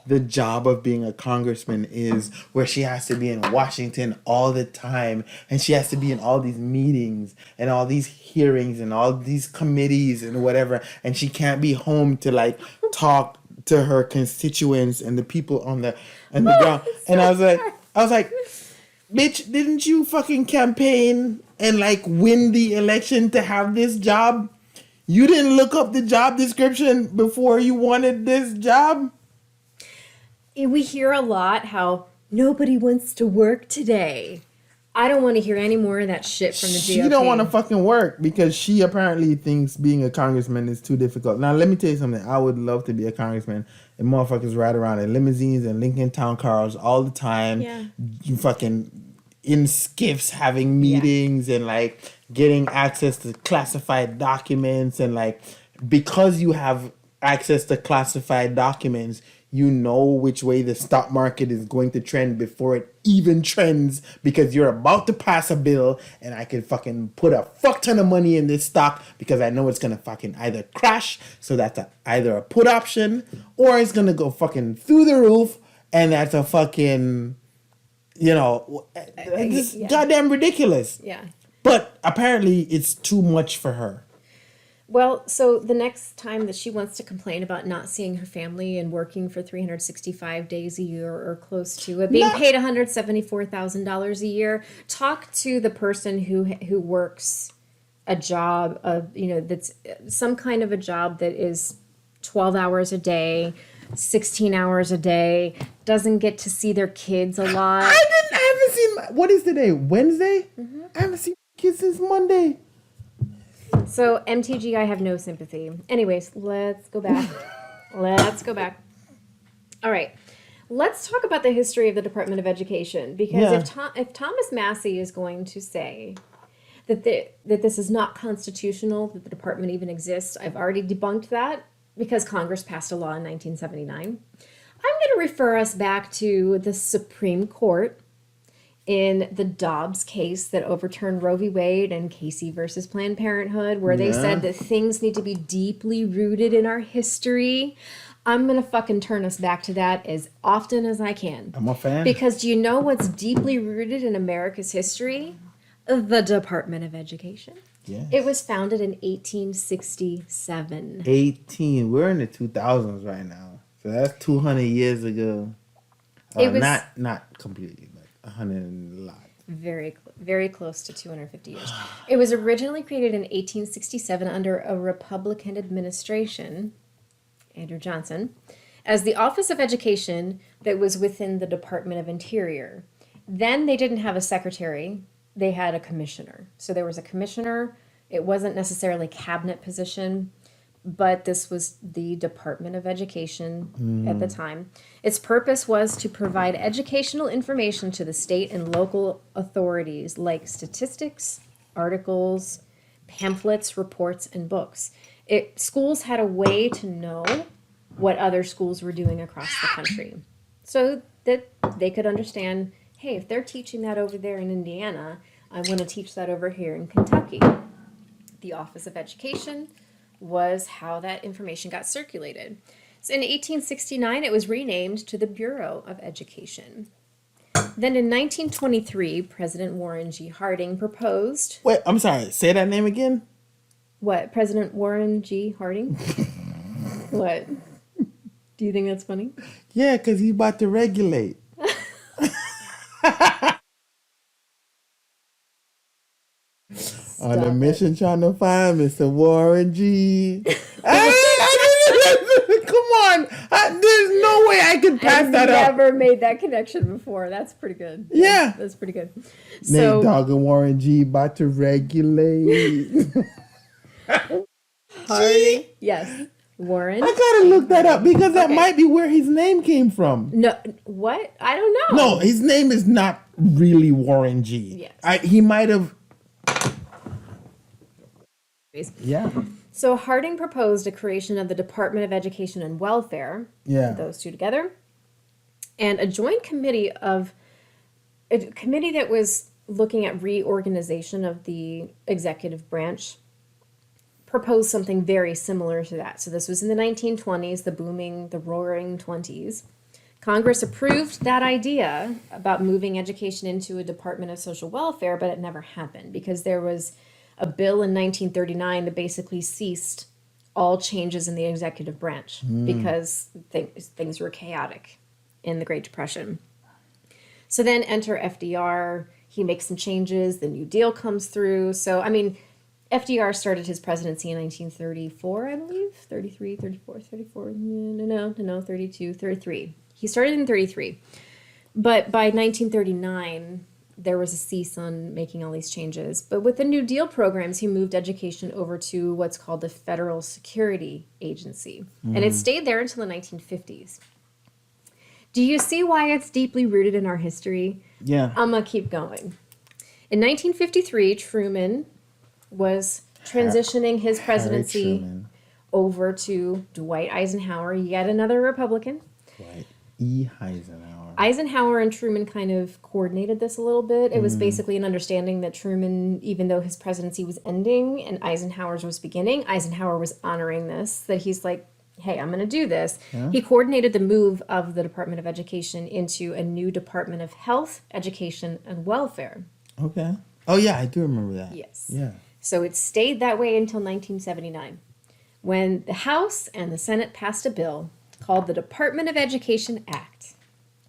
the job of being a congressman is, where she has to be in Washington all the time, and she has to be in all these meetings and all these hearings and all these committees and whatever, and she can't be home to like talk to her constituents and the people on the ground. And I was like, bitch, didn't you fucking campaign and like win the election to have this job? You didn't look up the job description before you wanted this job? We hear a lot how nobody wants to work today. I don't want to hear any more of that shit from the GOP. She don't want to fucking work because she apparently thinks being a congressman is too difficult. Now, let me tell you something. I would love to be a congressman, and motherfuckers ride around in limousines and Lincoln Town cars all the time. Yeah. You fucking in skiffs having meetings and like getting access to classified documents, and like because you have access to classified documents, you know which way the stock market is going to trend before it even trends, because you're about to pass a bill and I can fucking put a fuck ton of money in this stock because I know it's gonna fucking either crash, so that's either a put option, or it's gonna go fucking through the roof and that's a fucking, it's goddamn ridiculous. Yeah. But apparently it's too much for her. Well, so the next time that she wants to complain about not seeing her family and working for 365 days a year or close to it, being paid $174,000 a year, talk to the person who works a job of, that's some kind of a job that is 12 hours a day, 16 hours a day, doesn't get to see their kids a lot. I haven't seen, what is today? Wednesday? Mm-hmm. I haven't seen my kids since Monday. So MTG, I have no sympathy. Anyways, let's go back. All right. Let's talk about the history of the Department of Education, because if Thomas Massie is going to say that this is not constitutional, that the department even exists, I've already debunked that because Congress passed a law in 1979. I'm going to refer us back to the Supreme Court in the Dobbs case that overturned Roe v. Wade and Casey versus Planned Parenthood, where they said that things need to be deeply rooted in our history. I'm going to fucking turn us back to that as often as I can. I'm a fan. Because do you know what's deeply rooted in America's history? The Department of Education. Yes. It was founded in 1867. We're in the 2000s right now. So that's 200 years ago. It was not completely, but 100 and a lot. Very, very close to 250 years. It was originally created in 1867 under a Republican administration, Andrew Johnson, as the Office of Education that was within the Department of Interior. Then they didn't have a secretary. They had a commissioner. So there was a commissioner. It wasn't necessarily a cabinet position, but this was the Department of Education at the time. Its purpose was to provide educational information to the state and local authorities, like statistics, articles, pamphlets, reports, and books. Schools had a way to know what other schools were doing across the country, so that they could understand, hey, if they're teaching that over there in Indiana, I'm going to teach that over here in Kentucky. The Office of Education was how that information got circulated. So in 1869, it was renamed to the Bureau of Education. Then in 1923, President Warren G. Harding proposed... Wait, I'm sorry. Say that name again? What? President Warren G. Harding? What? Do you think that's funny? Yeah, because he's about to regulate. On a mission trying to find Mr. Warren G. Come on. There's no way I could pass that up. I've never made that connection before. That's pretty good. Yeah. That's pretty good. Nate Dogg and Warren G. about to regulate. Harding. Yes. Warren. I gotta look that up because that might be where his name came from. No, what? I don't know. No, his name is not really Warren G. Yes. He might have... Yeah. So Harding proposed a creation of the Department of Education and Welfare. Yeah. Those two together. And a joint committee that was looking at reorganization of the executive branch proposed something very similar to that. So this was in the 1920s, the roaring 20s. Congress approved that idea about moving education into a Department of Social Welfare, but it never happened because there was a bill in 1939 that basically ceased all changes in the executive branch because things were chaotic in the Great Depression. So then enter FDR. He makes some changes. The New Deal comes through. So, I mean, FDR started his presidency in 1934, I believe. 33, 34, 34. No, 32, 33. He started in 33. But by 1939... there was a cease on making all these changes. But with the New Deal programs, he moved education over to what's called the Federal Security Agency. And it stayed there until the 1950s. Do you see why it's deeply rooted in our history? Yeah. I'm going to keep going. In 1953, Truman was transitioning his presidency over to Dwight Eisenhower, yet another Republican. Dwight E. Eisenhower. Eisenhower and Truman kind of coordinated this a little bit. It was basically an understanding that Truman, even though his presidency was ending and Eisenhower's was beginning, Eisenhower was honoring this, that he's like, hey, I'm going to do this. Yeah. He coordinated the move of the Department of Education into a new Department of Health, Education, and Welfare. Okay. Oh, yeah, I do remember that. Yes. Yeah. So it stayed that way until 1979, when the House and the Senate passed a bill called the Department of Education Act.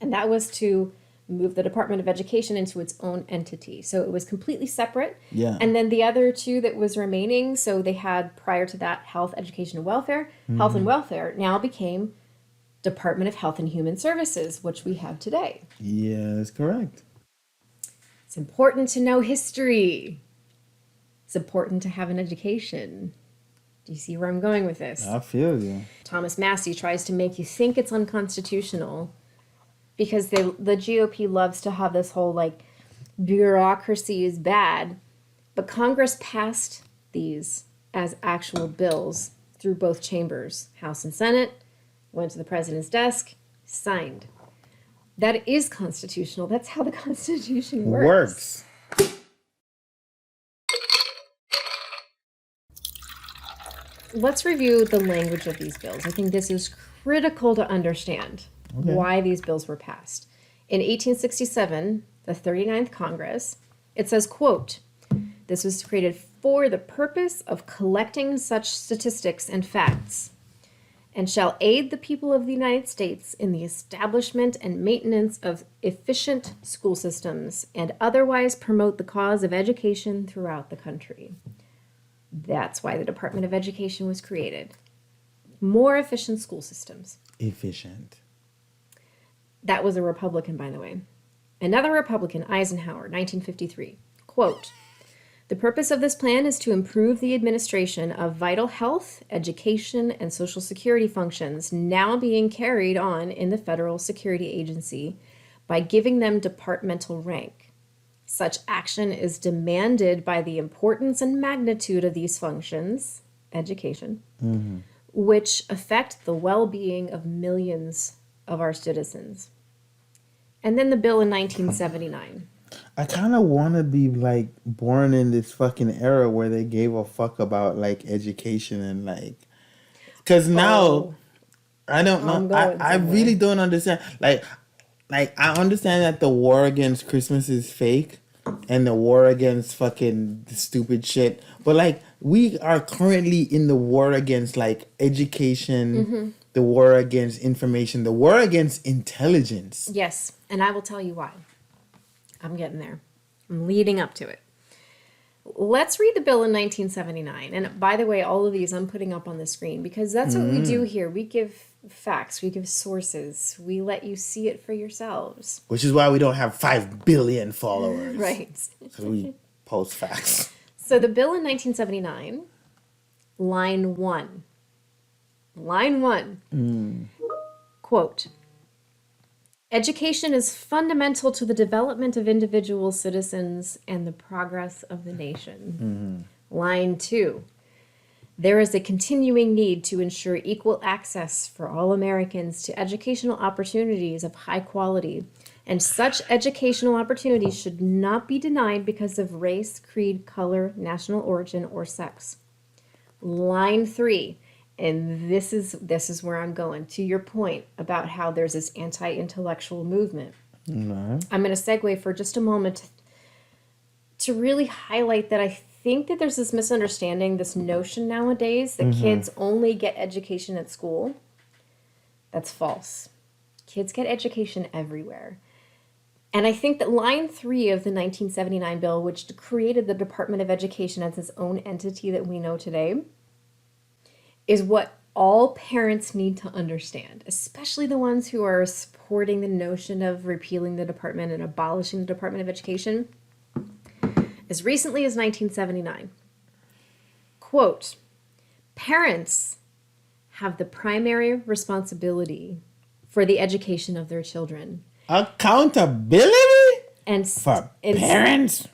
And that was to move the Department of Education into its own entity. So it was completely separate. Yeah. And then the other two that was remaining, so they had prior to that Health, Education, and Welfare. Health and Welfare now became Department of Health and Human Services, which we have today. Yeah, that's correct. It's important to know history. It's important to have an education. Do you see where I'm going with this? I feel you. Thomas Massie tries to make you think it's unconstitutional because the GOP loves to have this whole like bureaucracy is bad, but Congress passed these as actual bills through both chambers, House and Senate, went to the president's desk, signed. That is constitutional. That's how the Constitution works. Let's review the language of these bills. I think this is critical to understand why these bills were passed. In 1867, the 39th Congress, it says, quote, "This was created for the purpose of collecting such statistics and facts, and shall aid the people of the United States in the establishment and maintenance of efficient school systems, and otherwise promote the cause of education throughout the country." That's why the Department of Education was created. More efficient school systems. Efficient. That was a Republican, by the way. Another Republican, Eisenhower, 1953, quote, "The purpose of this plan is to improve the administration of vital health, education, and social security functions now being carried on in the Federal Security Agency by giving them departmental rank. Such action is demanded by the importance and magnitude of these functions, education, which affect the well-being of millions of our citizens." And then the bill in 1979. I kind of want to be like born in this fucking era where they gave a fuck about like education and like, because now I don't know. I really don't understand. Like I understand that the war against Christmas is fake and the war against fucking stupid shit, but like we are currently in the war against like education, the war against information, the war against intelligence. Yes, and I will tell you why. I'm getting there. I'm leading up to it. Let's read the bill in 1979. And by the way, all of these I'm putting up on the screen because that's what we do here. We give facts, we give sources, we let you see it for yourselves. Which is why we don't have 5 billion followers. Right. So we post facts. So the bill in 1979, line 1. Line 1. Quote, "Education is fundamental to the development of individual citizens and the progress of the nation." Line 2. "There is a continuing need to ensure equal access for all Americans to educational opportunities of high quality, and such educational opportunities should not be denied because of race, creed, color, national origin, or sex." Line 3. And this is where I'm going, to your point about how there's this anti-intellectual movement. I'm going to segue for just a moment to really highlight that I think that there's this misunderstanding, this notion nowadays that kids only get education at school. That's false. Kids get education everywhere. And I think that line 3 of the 1979 bill, which created the Department of Education as its own entity that we know today, is what all parents need to understand, especially the ones who are supporting the notion of repealing the department and abolishing the Department of Education. As recently as 1979, quote, "Parents have the primary responsibility for the education of their children." Accountability And for parents?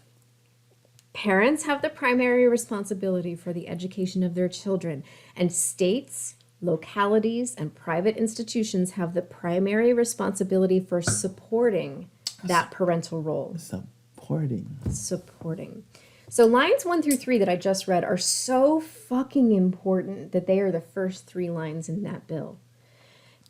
Parents have the primary responsibility for the education of their children, and states, localities, and private institutions have the primary responsibility for supporting that parental role. Supporting. So lines 1 through 3 that I just read are so fucking important that they are the first 3 lines in that bill.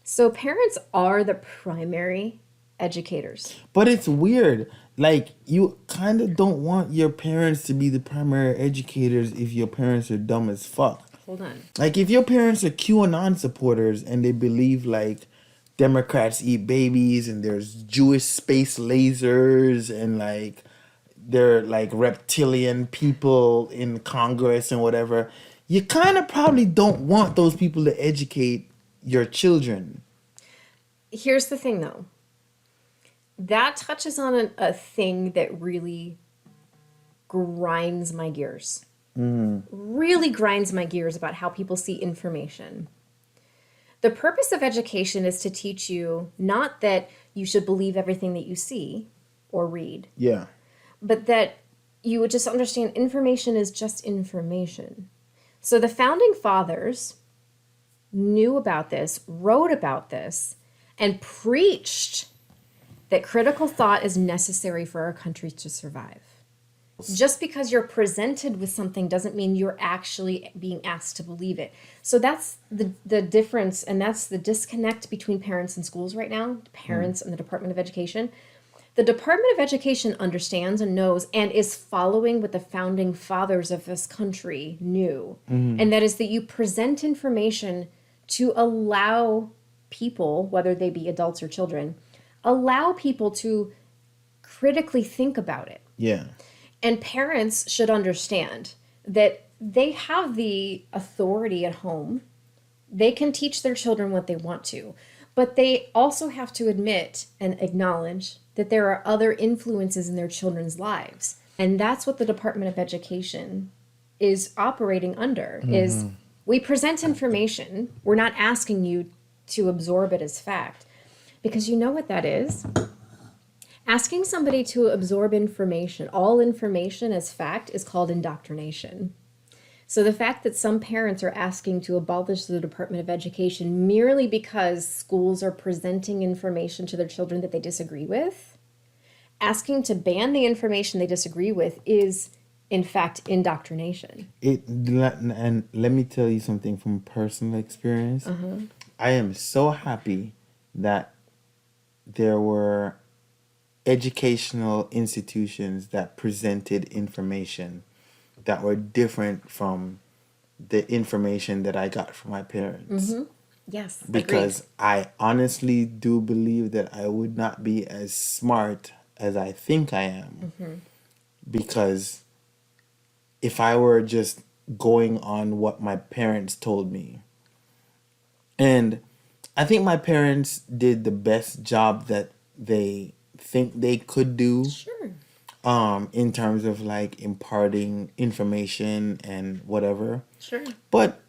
So parents are the primary educators. But it's weird. Like, you kind of don't want your parents to be the primary educators if your parents are dumb as fuck. Hold on. Like, if your parents are QAnon supporters and they believe, like, Democrats eat babies and there's Jewish space lasers and, like, they're, like, reptilian people in Congress and whatever, you kind of probably don't want those people to educate your children. Here's the thing, though. That touches on a thing that really grinds my gears. Really grinds my gears about how people see information. The purpose of education is to teach you not that you should believe everything that you see or read, Yeah. but that you would just understand information is just information. So the founding fathers knew about this, wrote about this, and preached that critical thought is necessary for our country to survive. Just because you're presented with something doesn't mean you're actually being asked to believe it. So that's the difference, and that's the disconnect between parents and schools right now, parents and the Department of Education. The Department of Education understands and knows and is following what the founding fathers of this country knew. And that is that you present information to allow people, whether they be adults or children, allow people to critically think about it. Yeah. And parents should understand that they have the authority at home. They can teach their children what they want to, but they also have to admit and acknowledge that there are other influences in their children's lives. And that's what the Department of Education is operating under, is we present information. We're not asking you to absorb it as fact. Because you know what that is? Asking somebody to absorb information, all information as fact, is called indoctrination. So the fact that some parents are asking to abolish the Department of Education merely because schools are presenting information to their children that they disagree with, asking to ban the information they disagree with is, in fact, indoctrination. And let me tell you something from personal experience. I am so happy that there were educational institutions that presented information that were different from the information that I got from my parents. Yes, Because agreed. I honestly do believe that I would not be as smart as I think I am. Because if I were just going on what my parents told me, and I think my parents did the best job that they think they could do, Sure. in terms of like imparting information and whatever. Sure. But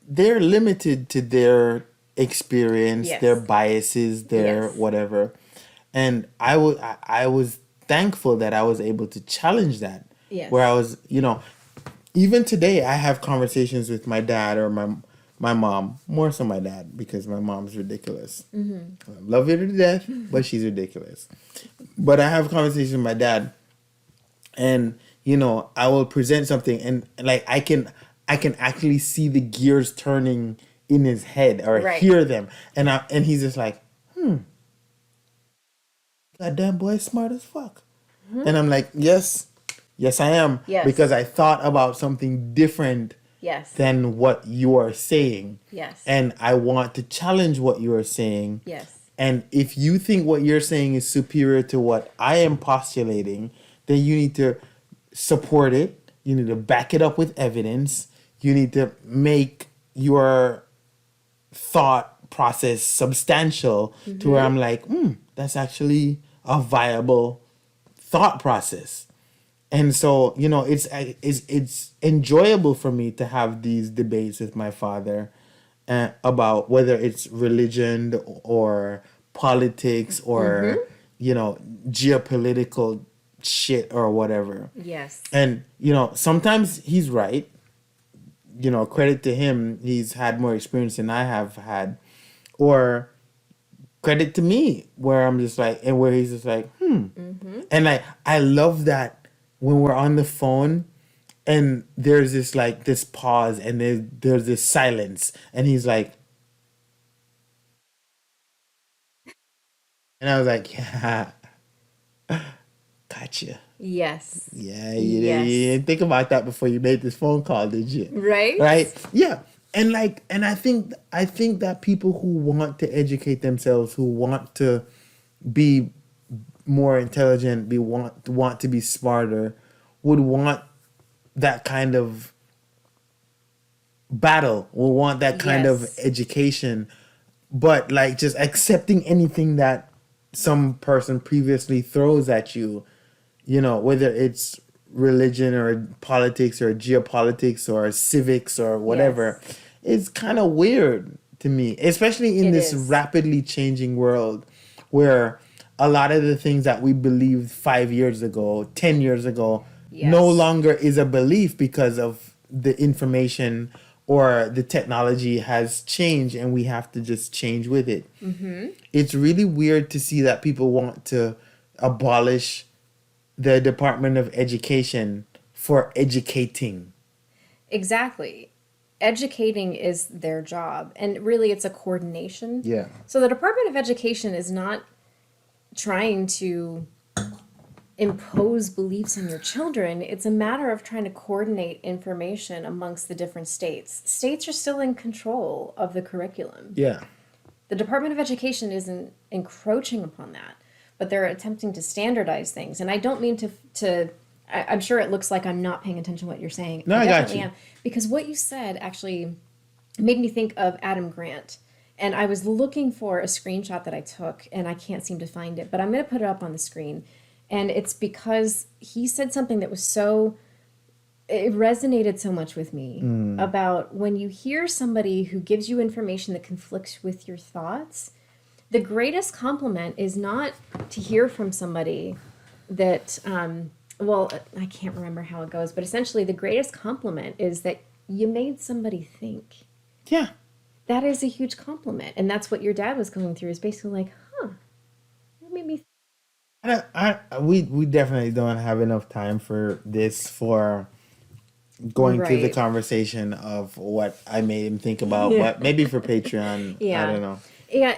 they're limited to their experience, Yes. their biases, their Yes. whatever. And I was thankful that I was able to challenge that. Yes. Where I was, even today I have conversations with my dad or my mom, more so my dad, because my mom's ridiculous. I love her to death, but she's ridiculous. But I have conversations with my dad, and I will present something, and like I can actually see the gears turning in his head, or Right. hear them, and he's just like, goddamn boy, smart as fuck. And I'm like, yes, I am, Yes. because I thought about something different Yes. than what you are saying. Yes. And I want to challenge what you are saying. Yes. And if you think what you're saying is superior to what I am postulating, then you need to support it. You need to back it up with evidence. You need to make your thought process substantial to where I'm like, that's actually a viable thought process. And so, it's enjoyable for me to have these debates with my father about whether it's religion or politics or, geopolitical shit or whatever. Yes. And, sometimes he's right. Credit to him. He's had more experience than I have had. Or credit to me, where I'm just like, and where he's just like, And I love that when we're on the phone And there's this like this pause, and there's this silence, and he's like, and I was like, yeah, gotcha. Yes. Yeah, Yes. you didn't think about that before you made this phone call, did you? Right? Right? Yeah. And I think that people who want to educate themselves, who want to be more intelligent, want to be smarter, would want that kind of battle, will want that kind of Yes. education. But like just accepting anything that some person previously throws at you, whether it's religion or politics or geopolitics or civics or whatever, is kind of weird to me, especially in It this is. rapidly changing world where a lot of the things that we believed 5 years ago, 10 years ago, no Yes. longer is a belief because of the information or the technology has changed, and we have to just change with it. It's really weird to see that people want to abolish the Department of Education for educating. Exactly. Educating is their job, and really it's a coordination. Yeah. So the Department of Education is not trying to impose beliefs on your children. It's a matter of trying to coordinate information amongst the different states. States are still in control of the curriculum. Yeah. The Department of Education isn't encroaching upon that, but they're attempting to standardize things. And I don't mean I'm sure it looks like I'm not paying attention to what you're saying. No, I got definitely you. am. Because what you said actually made me think of Adam Grant. And I was looking for a screenshot that I took, and I can't seem to find it, but I'm going to put it up on the screen. And it's because he said something that was it resonated so much with me about when you hear somebody who gives you information that conflicts with your thoughts, the greatest compliment is not to hear from somebody that, I can't remember how it goes, but essentially the greatest compliment is that you made somebody think. Yeah. That is a huge compliment. And that's what your dad was going through, is basically like, that made me think. We definitely don't have enough time for this, for going through the Right. conversation of what I made him think about, but maybe for Patreon, Yeah. I don't know. Yeah,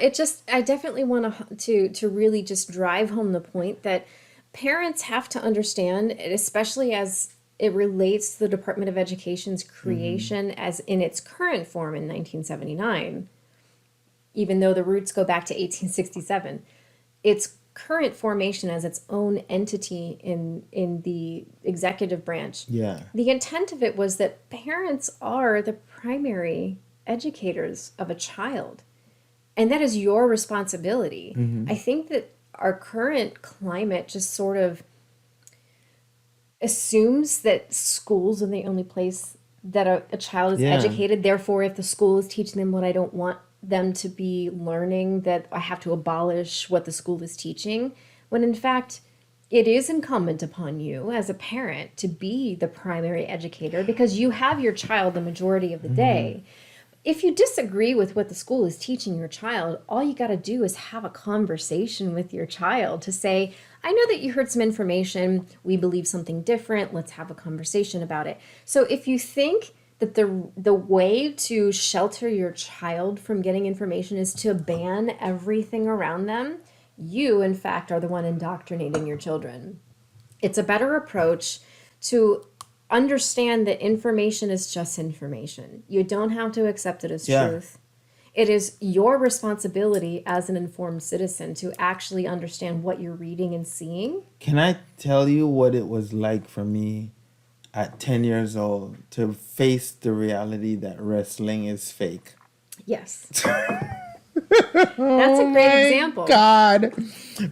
I definitely want to really just drive home the point that parents have to understand, especially as it relates to the Department of Education's creation as in its current form in 1979, even though the roots go back to 1867. Its current formation as its own entity in the executive branch. Yeah. The intent of it was that parents are the primary educators of a child. And that is your responsibility. I think that our current climate just sort of assumes that schools are the only place that a child is Yeah. educated. Therefore, if the school is teaching them what I don't want them to be learning, that I have to abolish what the school is teaching. When in fact, it is incumbent upon you as a parent to be the primary educator because you have your child the majority of the day. If you disagree with what the school is teaching your child, all you got to do is have a conversation with your child to say, I know that you heard some information. We believe something different. Let's have a conversation about it. So if you think that the way to shelter your child from getting information is to ban everything around them, you, in fact, are the one indoctrinating your children. It's a better approach to understand that information is just information. You don't have to accept it as truth. It is your responsibility as an informed citizen to actually understand what you're reading and seeing. Can I tell you what it was like for me at 10 years old to face the reality that wrestling is fake? Yes. That's a great example. God.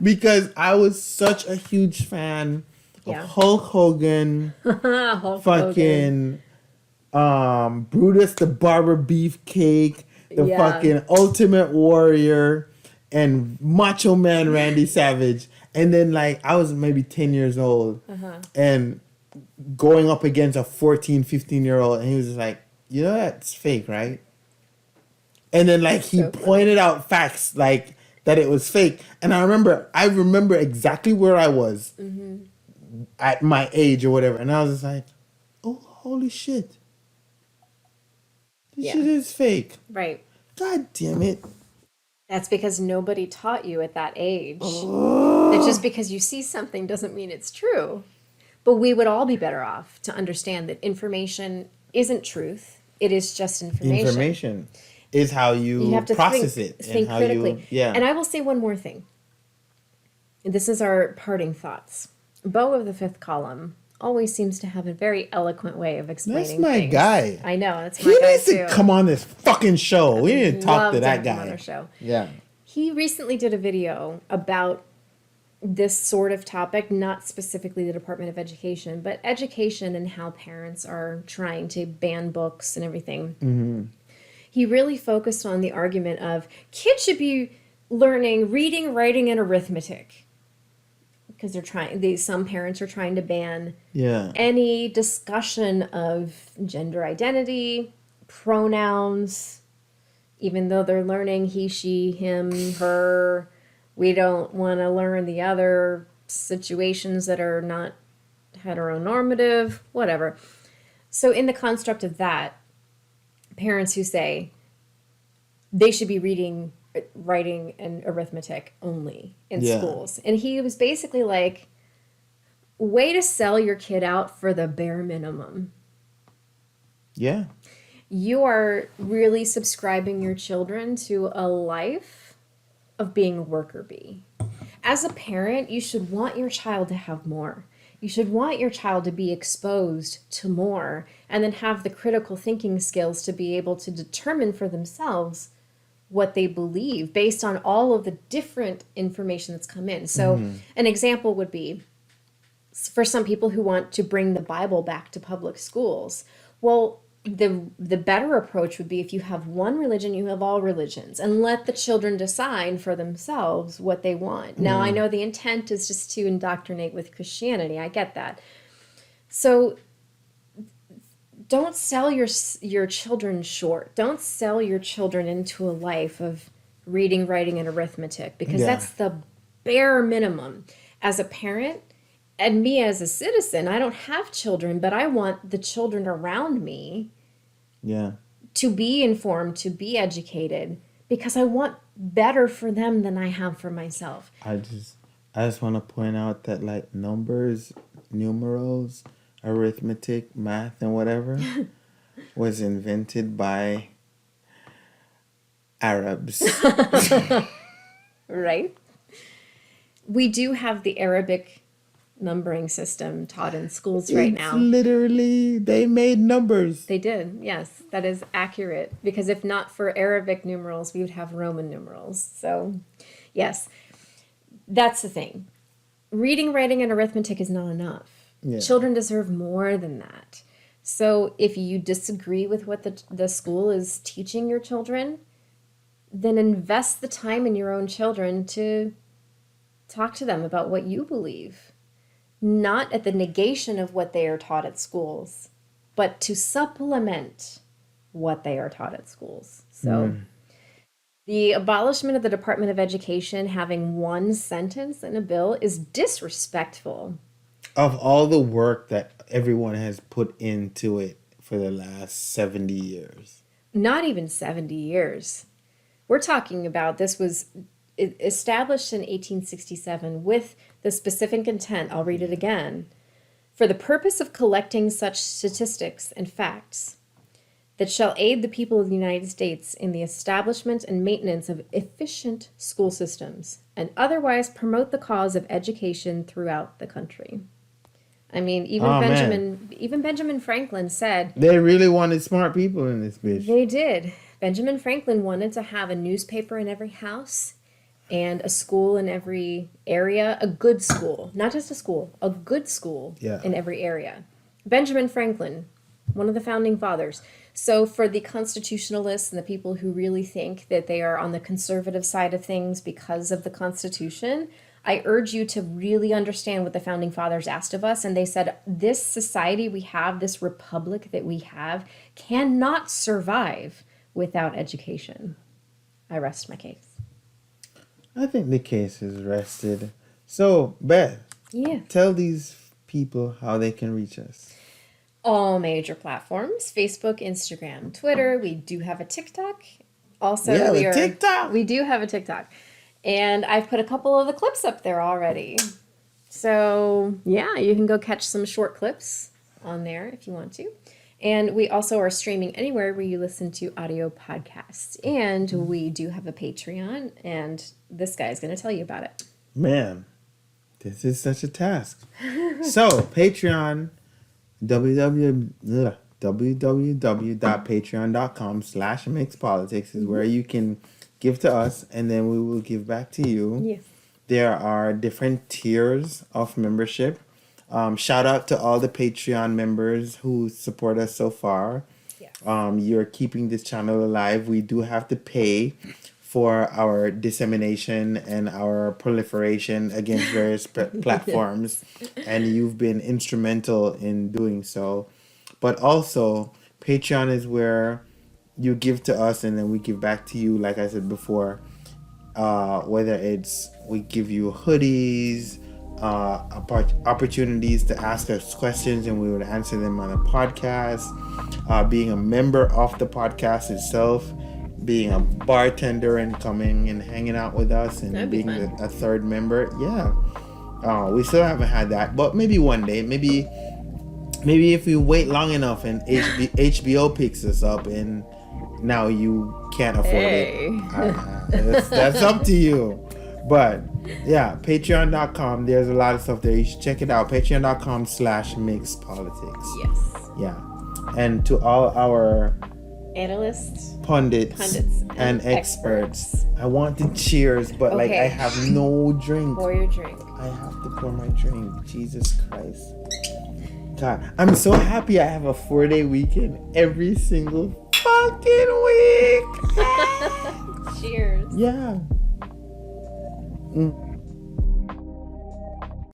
Because I was such a huge fan of Hulk Hogan, Hulk fucking Brutus the Barber Beefcake, the fucking Ultimate Warrior, and Macho Man Randy Savage. And then like I was maybe 10 years old and going up against a 14, 15-year-old, and he was just like, you know that's fake, right? And then like he pointed out facts like that it was fake. And I remember exactly where I was at my age or whatever. And I was just like, oh, holy shit. This Yeah. shit is fake. Right. God damn it. That's because nobody taught you at that age. That just because you see something doesn't mean it's true. But we would all be better off to understand that information isn't truth. It is just information. Information is how you have to process think, it. think and how critically. Yeah. And I will say one more thing. This is our parting thoughts. Bo of the fifth column always seems to have a very eloquent way of explaining That's my things. guy. I know, that's He my guy needs too. to come on this fucking show. We need to talk Love to that have him on guy. our show. Yeah. He recently did a video about this sort of topic, not specifically the Department of Education, but education and how parents are trying to ban books and everything. Mm-hmm. He really focused on the argument of kids should be learning reading, writing, and arithmetic. Because some parents are trying to ban any discussion of gender identity, pronouns, even though they're learning he, she, him, her. We don't want to learn the other situations that are not heteronormative, whatever. So in the construct of that, parents who say they should be reading, writing, and arithmetic only in schools. And he was basically like, way to sell your kid out for the bare minimum. Yeah. You are really subscribing your children to a life of being a worker bee. As a parent, you should want your child to have more. You should want your child to be exposed to more and then have the critical thinking skills to be able to determine for themselves what they believe based on all of the different information that's come in. So an example would be for some people who want to bring the Bible back to public schools. Well, the better approach would be if you have one religion, you have all religions, and let the children decide for themselves what they want. Now, I know the intent is just to indoctrinate with Christianity. I get that. So don't sell your children short. Don't sell your children into a life of reading, writing, and arithmetic, because that's the bare minimum. As a parent, and me as a citizen, I don't have children, but I want the children around me to be informed, to be educated, because I want better for them than I have for myself. I just want to point out that like numbers, numerals, arithmetic, math, and whatever was invented by Arabs. Right? We do have the Arabic numbering system taught in schools right now. Literally, they made numbers. They did, yes. That is accurate. Because if not for Arabic numerals, we would have Roman numerals. So, yes, that's the thing. Reading, writing, and arithmetic is not enough. Yeah. Children deserve more than that. So if you disagree with what the school is teaching your children, then invest the time in your own children to talk to them about what you believe. Not at the negation of what they are taught at schools, but to supplement what they are taught at schools. So the abolishment of the Department of Education having one sentence in a bill is disrespectful. Of all the work that everyone has put into it for the last 70 years. Not even 70 years. We're talking about this was established in 1867 with the specific intent, I'll read it again, for the purpose of collecting such statistics and facts that shall aid the people of the United States in the establishment and maintenance of efficient school systems and otherwise promote the cause of education throughout the country. I mean, even Benjamin Franklin said... They really wanted smart people in this bitch. They did. Benjamin Franklin wanted to have a newspaper in every house and a school in every area, a good school, not just a school, a good school in every area. Benjamin Franklin, one of the founding fathers. So for the constitutionalists and the people who really think that they are on the conservative side of things because of the Constitution, I urge you to really understand what the founding fathers asked of us. And they said, this society we have, this republic that we have, cannot survive without education. I rest my case. I think the case is rested. So, Beth, tell these people how they can reach us. all major platforms: Facebook, Instagram, Twitter. We do have a TikTok. Also, we do have a TikTok. And I've put a couple of the clips up there already. So, yeah, you can go catch some short clips on there if you want to. And we also are streaming anywhere where you listen to audio podcasts. And we do have a Patreon, and this guy is going to tell you about it. Man, this is such a task. So, Patreon, www.patreon.com/mixpolitics is where you can give to us, and then we will give back to you. Yes. There are different tiers of membership. Shout out to all the Patreon members who support us so far. Yes. You're keeping this channel alive. We do have to pay for our dissemination and our proliferation against various platforms, and you've been instrumental in doing so. But also, Patreon is where you give to us and then we give back to you, like I said before. Whether it's we give you hoodies, opportunities to ask us questions and we would answer them on a podcast, being a member of the podcast itself, being a bartender and coming and hanging out with us and being a third member. Yeah. We still haven't had that, but maybe one day, maybe if we wait long enough and HBO picks us up and now you can't afford it. That's up to you. But yeah, patreon.com, there's a lot of stuff there. You should check it out. Patreon.com/mixpolitics. Yes. Yeah. And to all our analysts, pundits and experts, I want to cheers, but like I have no drink. Pour your drink. I have to pour my drink. Jesus Christ. God, I'm so happy I have a 4-day weekend every single fucking week. Cheers. Yeah.